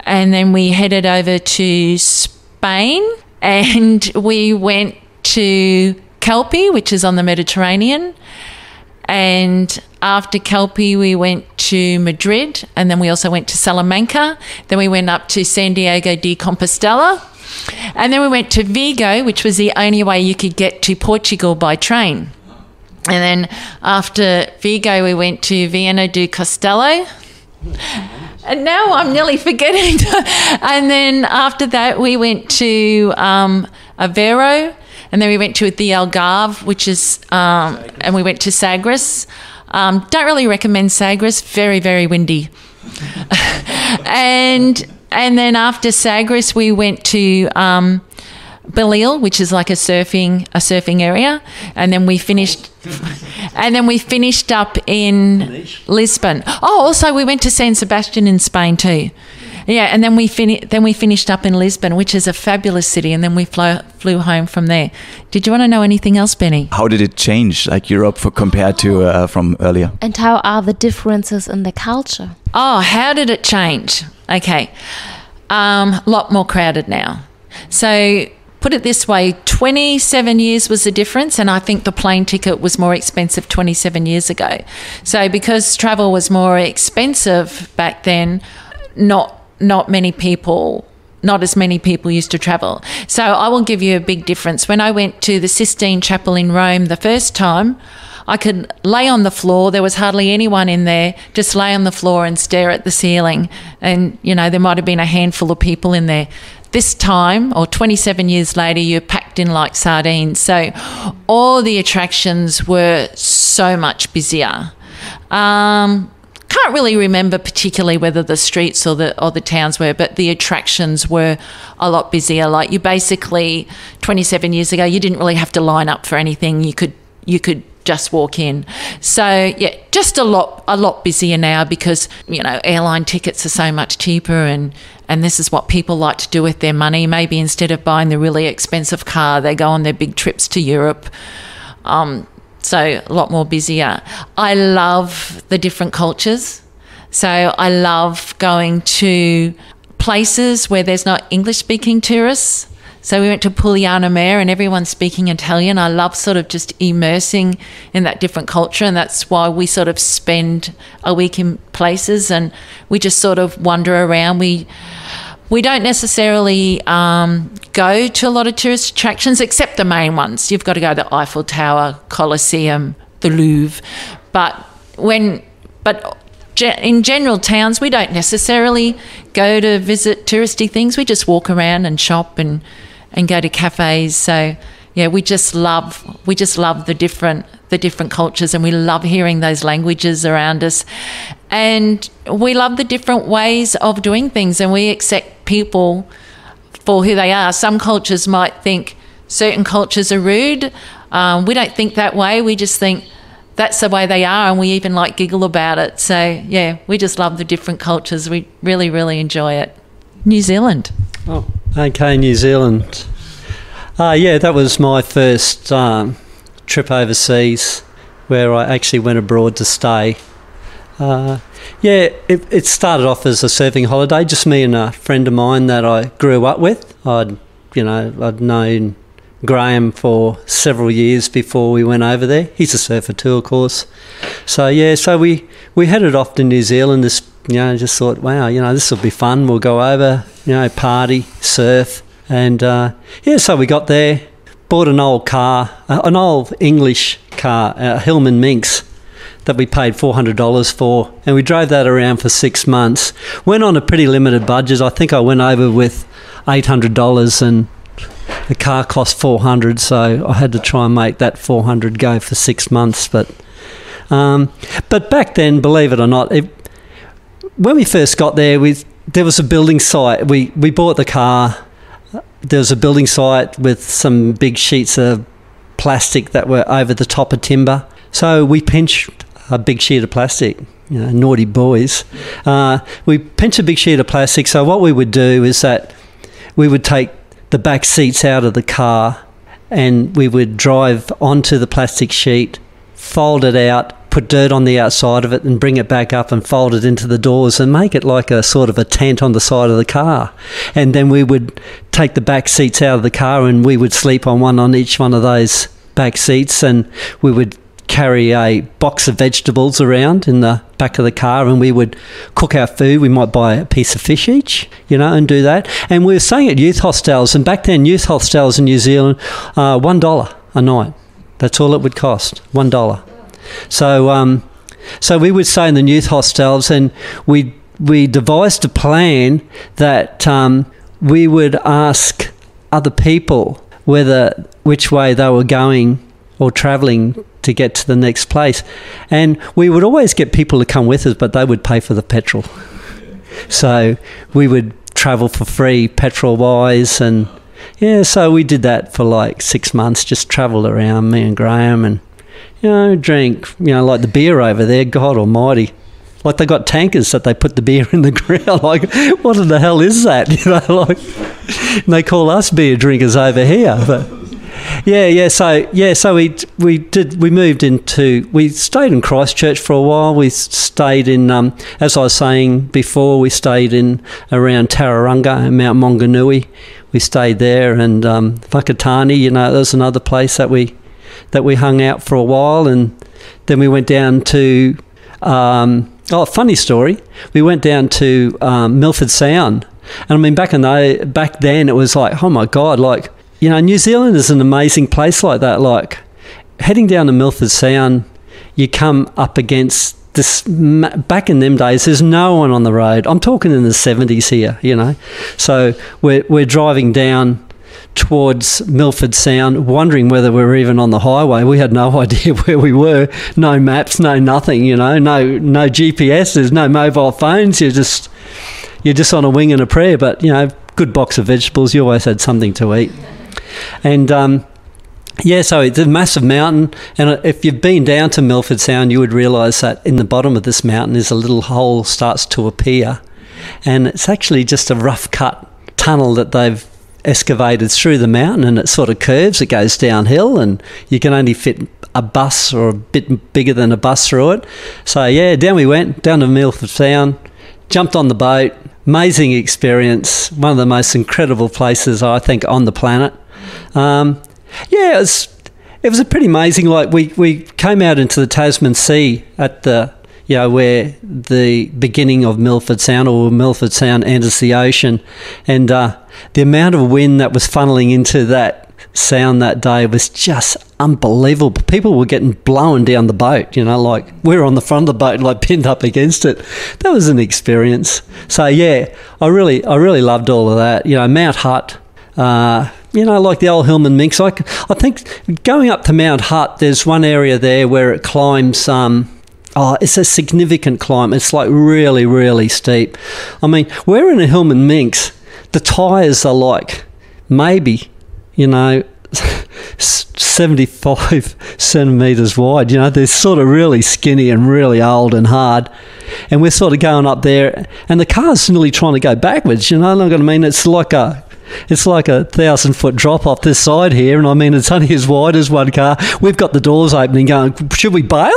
And then we headed over to Spain, and we went to Calpe, which is on the Mediterranean. And after Calpe, we went to Madrid, and then we also went to Salamanca. Then we went up to Santiago de Compostela. And then we went to Vigo, which was the only way you could get to Portugal by train. And then after Vigo, we went to Viana do Castelo. And now I'm nearly forgetting. And then after that, we went to Aveiro, and then we went to the Algarve, which is, and we went to Sagres. Don't really recommend Sagres, very, very windy. and then after Sagres, we went to Belle-Île, which is like a surfing area, and then we finished up in Lisbon. Oh, also we went to San Sebastian in Spain too. Yeah, and then we finished up in Lisbon, which is a fabulous city, and then we flew home from there. Did you want to know anything else, Benny? How did it change, like Europe, compared to from earlier? And how are the differences in the culture? Oh, how did it change? Okay, a lot more crowded now. So put it this way, 27 years was the difference, and I think the plane ticket was more expensive 27 years ago. So because travel was more expensive back then, not as many people used to travel. So I will give you a big difference. When I went to the Sistine Chapel in Rome the first time, I could lay on the floor. There was hardly anyone in there. Just lay on the floor and stare at the ceiling. And, there might have been a handful of people in there. This time, or 27 years later, you're packed in like sardines. So all the attractions were so much busier. Can't really remember particularly whether the streets or the towns were, but the attractions were a lot busier. Like you basically, 27 years ago, you didn't really have to line up for anything. You could just walk in. So yeah, just a lot busier now because airline tickets are so much cheaper, and this is what people like to do with their money. Maybe instead of buying the really expensive car, they go on their big trips to Europe. so a lot more busier. I love the different cultures. So I love going to places where there's not English-speaking tourists. So we went to Pugliana Mare and everyone's speaking Italian. I love sort of just immersing in that different culture, and that's why we sort of spend a week in places and we just sort of wander around. We don't necessarily go to a lot of tourist attractions except the main ones. You've got to go to the Eiffel Tower, Colosseum, the Louvre. But in general towns, we don't necessarily go to visit touristy things. We just walk around and shop and go to cafes. So yeah, we just love the different cultures, and we love hearing those languages around us, and we love the different ways of doing things, and we accept people for who they are. Some cultures might think certain cultures are rude. We don't think that way. We just think that's the way they are, and we even like giggle about it. So yeah, we just love the different cultures. We really, really enjoy it. New Zealand. Oh, okay, New Zealand. Yeah, that was my first trip overseas, where I actually went abroad to stay. It started off as a surfing holiday, just me and a friend of mine that I grew up with. I'd known Graham for several years before we went over there. He's a surfer too, of course. So we headed off to New Zealand. Just thought, wow, this will be fun. We'll go over, party, surf, and so we got there, bought an old car, an old English car, a Hillman Minx, that we paid $400 for, and we drove that around for 6 months. Went on a pretty limited budget. I think I went over with $800 and the car cost $400, so I had to try and make that $400 go for 6 months. But back then, believe it or not, when we first got there, there was a building site. We bought the car. There was a building site with some big sheets of plastic that were over the top of timber. So we pinched a big sheet of plastic, naughty boys. We pinched a big sheet of plastic. So what we would do is that we would take the back seats out of the car and we would drive onto the plastic sheet, fold it out, put dirt on the outside of it and bring it back up and fold it into the doors and make it like a sort of a tent on the side of the car. And then we would take the back seats out of the car and we would sleep on each one of those back seats, and we would carry a box of vegetables around in the back of the car and we would cook our food. We might buy a piece of fish each, and do that. And we were staying at youth hostels, and back then youth hostels in New Zealand, $1 a night. That's all it would cost, $1. So we would stay in the youth hostels, and we devised a plan that we would ask other people which way they were going or travelling to get to the next place. And we would always get people to come with us, but they would pay for the petrol. So we would travel for free petrol-wise, and so we did that for like 6 months, just travelled around, me and Graham, and drink, like the beer over there, God almighty. Like they got tankers that they put the beer in the ground. Like, what the hell is that? And they call us beer drinkers over here. But So we stayed in Christchurch for a while. We stayed in, as I was saying before, we stayed in around Tauranga and Mount Maunganui. We stayed there, and Whakatane, there's another place that we hung out for a while, and then we went down to funny story. We went down to Milford Sound, and I mean back then it was like, oh my God, like New Zealand is an amazing place like that. Like heading down to Milford Sound, you come up against this. Back in them days, there's no one on the road. I'm talking in the 70s here, So we're driving down towards Milford Sound, wondering whether we were even on the highway. We had no idea where we were. No maps, no nothing. No GPS. There's no mobile phones. You're just on a wing and a prayer. But good box of vegetables. You always had something to eat. And so it's a massive mountain, and if you've been down to Milford Sound, you would realise that in the bottom of this mountain is a little hole starts to appear, and it's actually just a rough cut tunnel that they've excavated through the mountain, and it sort of curves, it goes downhill, and you can only fit a bus or a bit bigger than a bus through it. So yeah, down we went, down to Milford Sound, jumped on the boat. Amazing experience, one of the most incredible places I think on the planet. Yeah, it was a pretty amazing. Like we came out into the Tasman Sea at the, you know, where the beginning of Milford Sound, or Milford Sound enters the ocean, and the amount of wind that was funneling into that sound that day was just unbelievable. People were getting blown down the boat, you know, like we were on the front of the boat, like pinned up against it. That was an experience. So yeah, I really loved all of that. You know, Mount Hutt, you know, like the old Hillman Minks. I think going up to Mount Hutt, there's one area there where it climbs. It's a significant climb. It's like really, really steep. I mean, we're in a Hillman Minks. The tyres are like maybe, you know, 75 centimetres wide. You know, they're sort of really skinny and really old and hard. And we're sort of going up there, and the car's nearly trying to go backwards. You know what I mean? It's like a 1,000-foot drop off this side here, and I mean, it's only as wide as one car. We've got the doors opening, going, should we bail?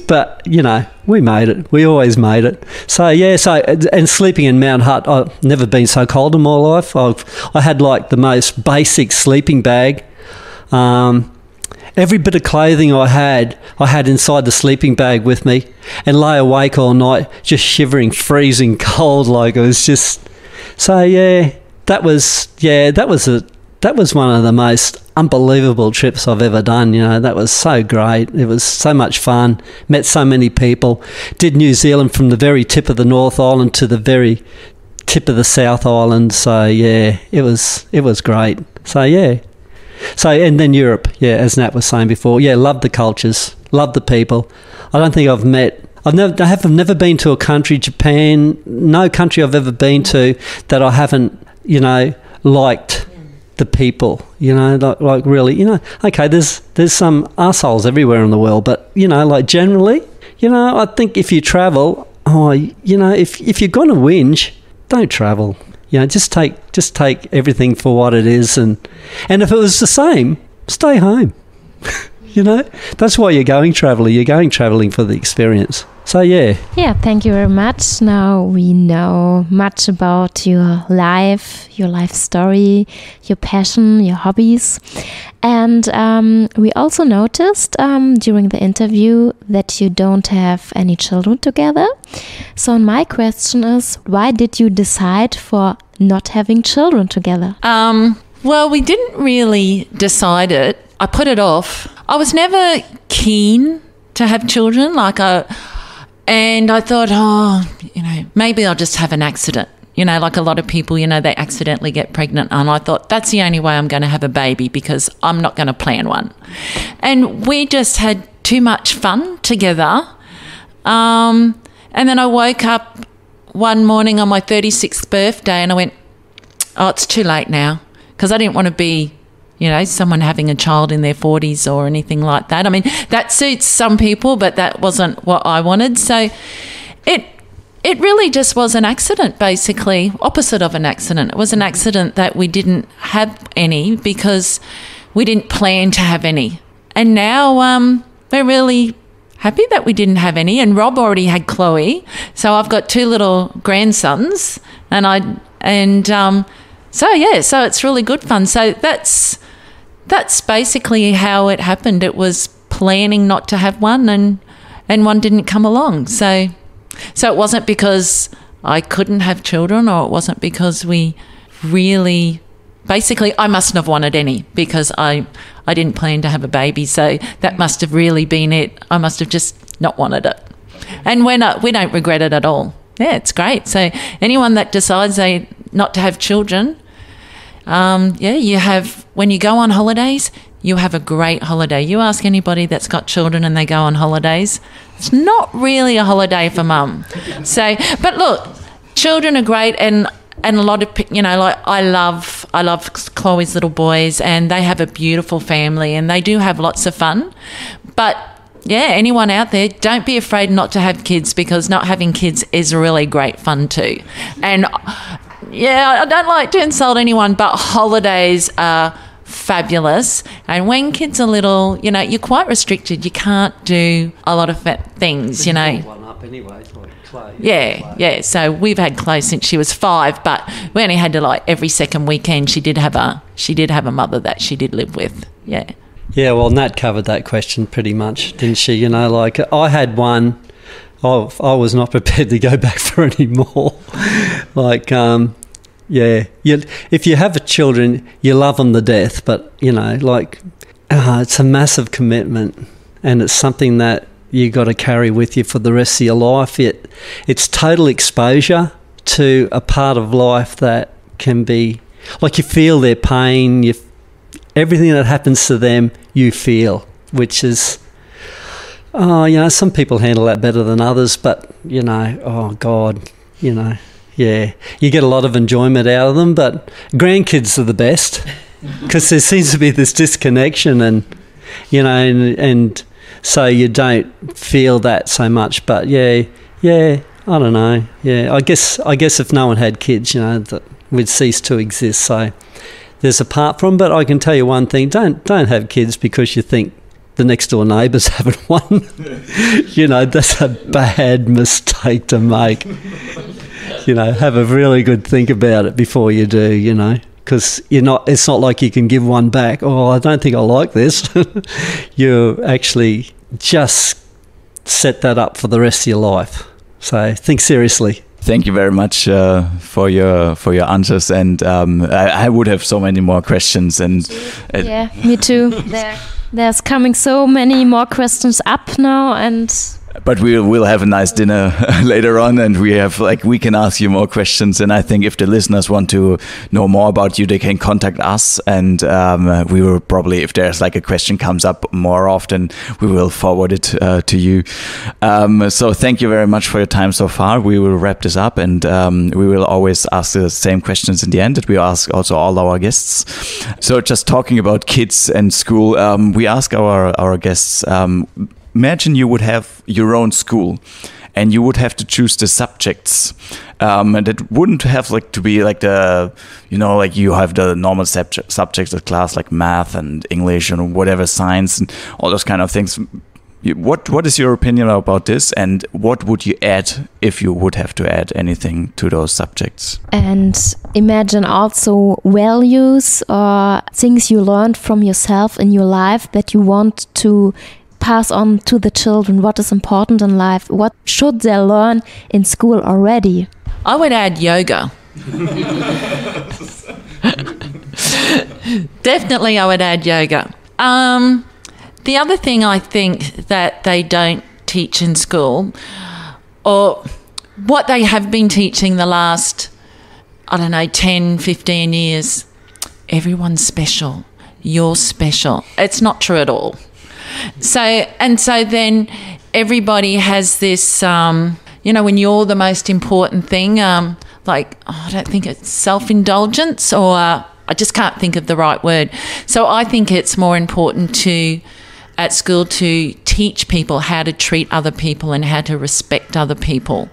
But, you know, we made it. We always made it. So, yeah, and sleeping in Mount Hutt, I've never been so cold in my life. I had, like, the most basic sleeping bag. Every bit of clothing I had inside the sleeping bag with me, and lay awake all night just shivering, freezing cold. Like, it was just... So, yeah, that was one of the most unbelievable trips I've ever done. You know, that was so great. It was so much fun. Met so many people. Did New Zealand from the very tip of the North Island to the very tip of the South Island. So yeah, it was great. So yeah. So, and then Europe, yeah, as Nat was saying before, yeah, love the cultures, love the people. I don't think I've never been to a country, Japan, no country I've ever been to that I haven't, you know, liked the people, you know, like really, you know, okay, there's some arseholes everywhere in the world, but, you know, like generally, you know, I think if you travel, you know, if you're going to whinge, don't travel. You know, just take everything for what it is, and if it was the same, stay home. You know, that's why you're going travelling. You're going travelling for the experience. So yeah. Yeah, thank you very much. Now we know much about your life story, your passion, your hobbies. And we also noticed during the interview that you don't have any children together. So my question is, why did you decide for not having children together? Well, we didn't really decide it. I put it off. I was never keen to have children. And I thought, you know, maybe I'll just have an accident. You know, like a lot of people, you know, they accidentally get pregnant. And I thought, that's the only way I'm going to have a baby, because I'm not going to plan one. And we just had too much fun together. And then I woke up one morning on my 36th birthday and I went, oh, it's too late now, because I didn't want to be, you know, someone having a child in their 40s or anything like that. I mean, that suits some people, but that wasn't what I wanted. So it really just was an accident, basically, opposite of an accident. It was an accident that we didn't have any because we didn't plan to have any. And now we're really happy that we didn't have any. And Rob already had Chloe, so I've got 2 little grandsons, so it's really good fun. So that's basically how it happened. It was planning not to have one, and one didn't come along. So it wasn't because I couldn't have children, or it wasn't because we really, basically I mustn't have wanted any, because I didn't plan to have a baby. So that must have really been it. I must have just not wanted it. And we don't regret it at all. Yeah, it's great. So anyone that decides they not to have children, you have, when you go on holidays, you have a great holiday. You ask anybody that's got children and they go on holidays, it's not really a holiday for mum. So, but look, children are great, and a lot of, you know, like I love Chloe's little boys, and they have a beautiful family, and they do have lots of fun. But yeah, anyone out there, don't be afraid not to have kids, because not having kids is really great fun too. And I don't like to insult anyone, but holidays are fabulous. And when kids are little, you're quite restricted. You can't do a lot of things, One up anyway, like clay. Yeah. So we've had Chloe since she was 5, but we only had to every second weekend. She did have a mother that she did live with. Yeah. Yeah, well, Nat covered that question pretty much, didn't she? I had one. I was not prepared to go back for any more. If you have children, you love them to death, but, it's a massive commitment, and it's something that you got to carry with you for the rest of your life. It's total exposure to a part of life that can be, you feel their pain, everything that happens to them, you feel, which is, some people handle that better than others, but, oh God, you get a lot of enjoyment out of them, but grandkids are the best because there seems to be this disconnection and so you don't feel that so much, but I don't know. Yeah, I guess if no one had kids, that we'd cease to exist. So there's apart from, but I can tell you one thing: don't have kids because you think the next door neighbour's having one. That's a bad mistake to make. Have a really good think about it before you do. Because it's not like you can give one back. Oh, I don't think I like this. You actually just set that up for the rest of your life. So think seriously. Thank you very much for your answers, and I would have so many more questions. And yeah, me too. There's coming so many more questions up now, but we'll have a nice dinner later on, and we can ask you more questions. And I think if the listeners want to know more about you, they can contact us, and we will probably, if there's a question comes up more often, we will forward it to you. So thank you very much for your time so far. We will wrap this up, and we will always ask the same questions in the end that we ask also all our guests. So just talking about kids and school, we ask our guests, imagine you would have your own school and you would have to choose the subjects. And it wouldn't have to be you have the normal subjects of class like math and English and whatever, science and all those kind of things. What is your opinion about this, and what would you add if you would have to add anything to those subjects? And imagine also values or things you learned from yourself in your life that you want to pass on to the children. What is important in life? What should they learn in school already? I would add yoga. Definitely I would add yoga. The other thing I think that they don't teach in school, or what they have been teaching the last, 10, 15 years, everyone's special. You're special. It's not true at all. So then everybody has this, when you're the most important thing, I don't think it's self-indulgence, or I just can't think of the right word. So I think it's more important at school to teach people how to treat other people and how to respect other people,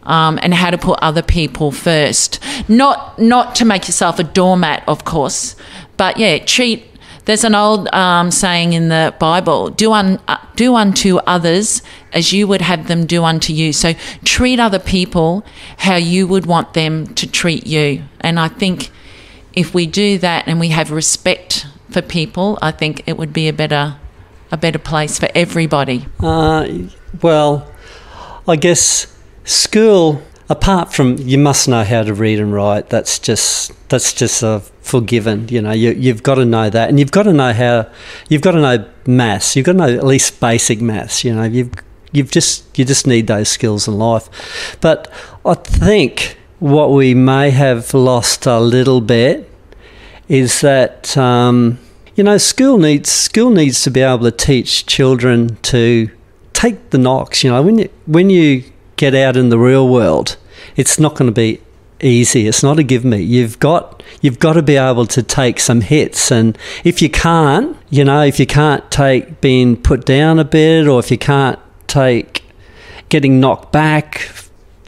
and how to put other people first. Not to make yourself a doormat, of course, but treat. There's an old saying in the Bible, do unto others as you would have them do unto you. So treat other people how you would want them to treat you. And I think if we do that and we have respect for people, I think it would be a better place for everybody. Well, I guess school, apart from you must know how to read and write, that's just a forgiven. You've got to know that, and you've got to know maths. You've got to know at least basic maths. You just need those skills in life. But I think what we may have lost a little bit is that school needs to be able to teach children to take the knocks. When you get out in the real world, it's not going to be easy. It's not a give me. You've got to be able to take some hits, and if you can't take being put down a bit, or if you can't take getting knocked back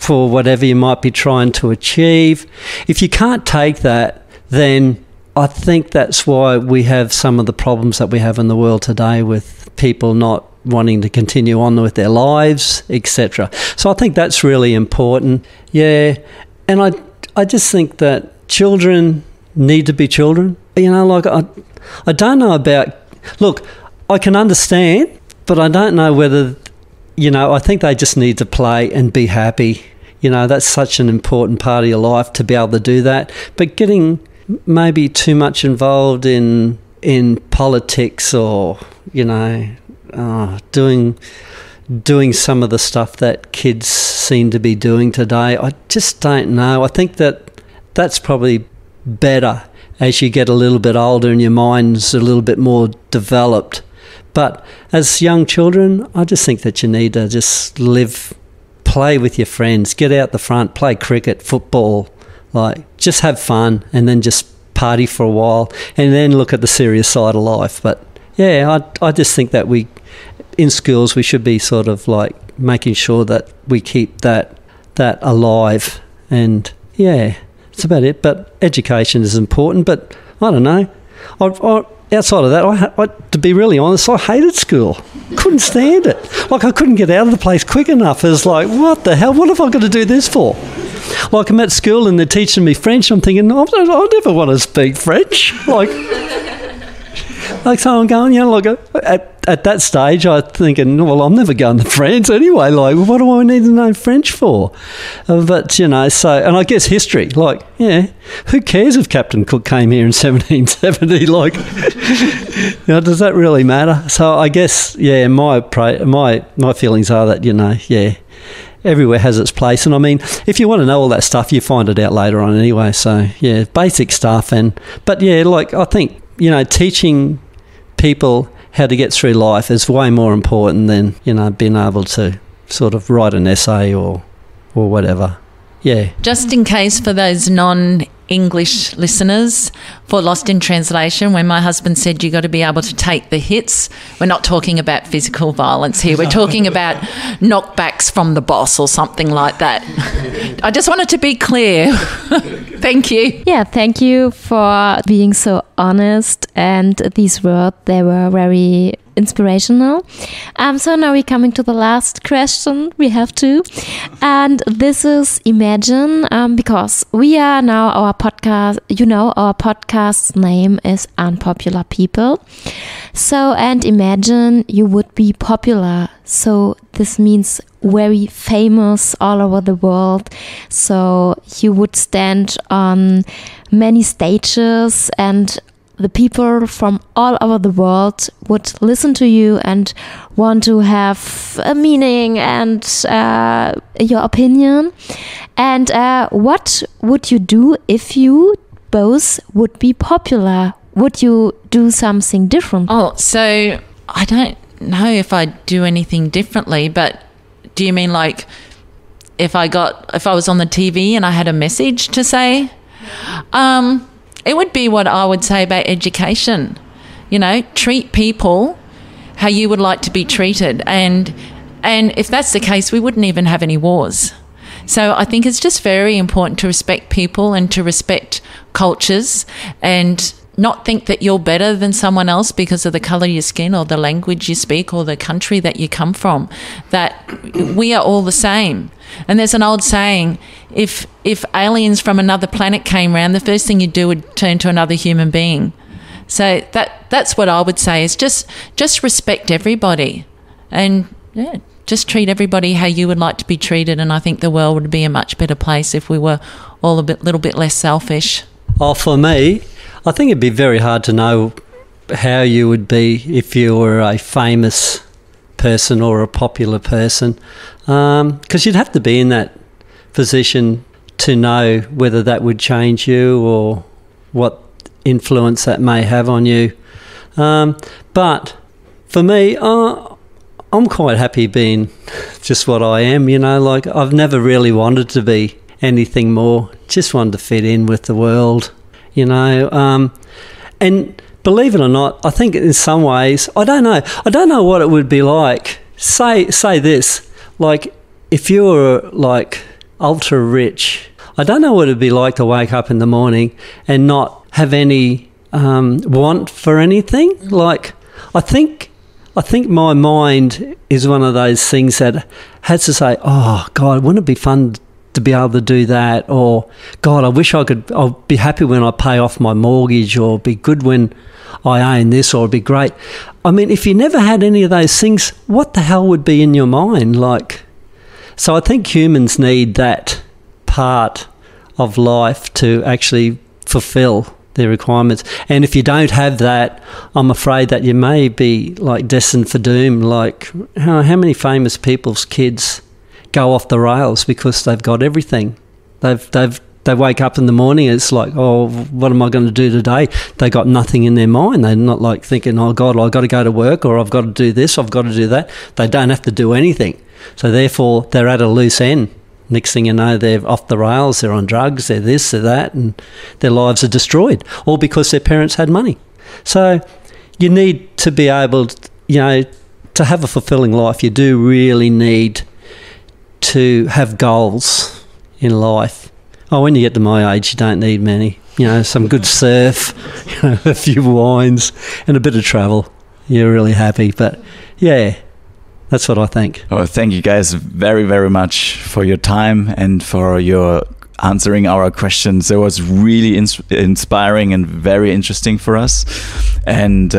for whatever you might be trying to achieve. If you can't take that, then I think that's why we have some of the problems that we have in the world today with people not wanting to continue on with their lives, etc. So I think that's really important. Yeah, and I just think that children need to be children. You know, like I don't know about... Look, I can understand, but I don't know whether... You know, I think they just need to play and be happy. You know, that's such an important part of your life to be able to do that. But getting maybe too much involved in politics or, you know, doing some of the stuff that kids seem to be doing today, I just don't know. I think that's probably better as you get a little bit older and your mind's a little bit more developed. But as young children, I just think that you need to just play with your friends, get out the front, play cricket, football, like just have fun and then just party for a while and then look at the serious side of life. But yeah, I just think that in schools we should be sort of like making sure that we keep that alive. And yeah, that's about it. But education is important. But I don't know. Outside of that, to be really honest, I hated school. Couldn't stand it. Like, I couldn't get out of the place quick enough. It was like, what the hell? What have I got to do this for? Like, I'm at school and they're teaching me French. I'm thinking, I never want to speak French. Like, so I'm going, you know, like at that stage, I'm thinking, well, I'm never going to France anyway. Like, what do I need to know French for? But, you know, and I guess history, like, yeah, who cares if Captain Cook came here in 1770? Like, you know, does that really matter? So I guess, yeah, my feelings are that, you know, yeah, everywhere has its place. And I mean, if you want to know all that stuff, you find it out later on anyway. So, yeah, basic stuff. But, yeah, like, I think, you know, teaching people how to get through life is way more important than, you know, being able to sort of write an essay or whatever. Yeah. Just in case for those non-English listeners, for Lost in Translation, when my husband said you got to be able to take the hits, we're not talking about physical violence here. We're talking about knockbacks from the boss or something like that. I just wanted to be clear. Thank you. Yeah, thank you for being so honest. And these words, they were very inspirational. So now we're coming to the last question. We have to. And this is imagine, because we are now our podcast, you know, our podcast's name is Unpopular People. So, and imagine you would be popular. So this means very famous all over the world. So you would stand on many stages and the people from all over the world would listen to you and want to have a meaning and your opinion. And what would you do if you both would be popular? Would you do something different? Oh, so I don't know if I'd do anything differently, but do you mean like if I was on the TV and I had a message to say? It would be what I would say about education. You know, treat people how you would like to be treated. And if that's the case, we wouldn't even have any wars. So I think it's just very important to respect people and to respect cultures and not think that you're better than someone else because of the colour of your skin or the language you speak or the country that you come from, that we are all the same. And there's an old saying, if aliens from another planet came around, the first thing you'd do would turn to another human being. So that's what I would say is just respect everybody and yeah, just treat everybody how you would like to be treated. And I think the world would be a much better place if we were all little bit less selfish. Oh, for me, I think it'd be very hard to know how you would be if you were a famous person or a popular person, because you'd have to be in that position to know whether that would change you or what influence that may have on you. But for me, I'm quite happy being just what I am, you know, like I've never really wanted to be anything more, just wanted to fit in with the world, you know, and believe it or not, I think in some ways, I don't know what it would be like. Say this, like if you were like, ultra rich. I don't know what it'd be like to wake up in the morning and not have any want for anything. Like, I think my mind is one of those things that has to say, oh, God, wouldn't it be fun to be able to do that? Or, God, I wish I'll be happy when I pay off my mortgage, or be good when I own this, or it'd be great. I mean, if you never had any of those things, what the hell would be in your mind? Like, so I think humans need that part of life to actually fulfill their requirements. And if you don't have that, I'm afraid that you may be like destined for doom. Like, how many famous people's kids go off the rails because they've got everything? They wake up in the morning, it's like, oh, what am I going to do today? They got nothing in their mind. They're not like thinking, oh, God, I've got to go to work, or I've got to do this, I've got to do that. They don't have to do anything. So therefore, they're at a loose end. Next thing you know, they're off the rails, they're on drugs, they're this, they're that, and their lives are destroyed, all because their parents had money. So you need to be able to, to have a fulfilling life, you do really need to have goals in life. Oh, when you get to my age, you don't need many. Some good surf, a few wines, and a bit of travel. You're really happy. But, yeah, that's what I think. Oh, thank you guys very, very much for your time and for your answering our questions. It was really inspiring and very interesting for us. And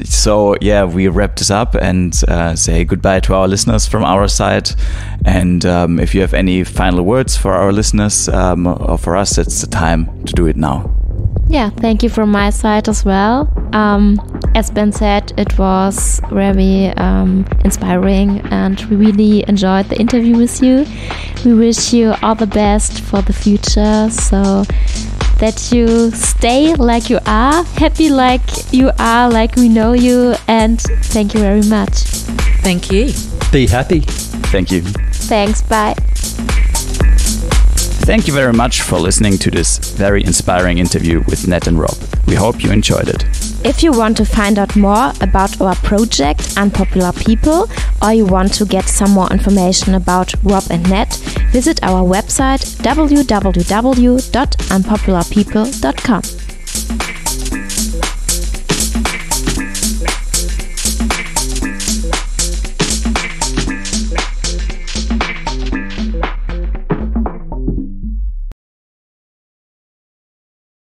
so, yeah, we wrap this up and say goodbye to our listeners from our side. And if you have any final words for our listeners or for us, it's the time to do it now. Yeah, thank you from my side as well. As Ben said, it was very inspiring, and we really enjoyed the interview with you. We wish you all the best for the future, so that you stay like you are, happy like you are, like we know you, and thank you very much. Thank you. Be happy. Thank you. Thanks, bye. Thank you very much for listening to this very inspiring interview with Nat and Rob. We hope you enjoyed it. If you want to find out more about our project Unpopular People, or you want to get some more information about Rob and Nat, visit our website www.unpopularpeople.com.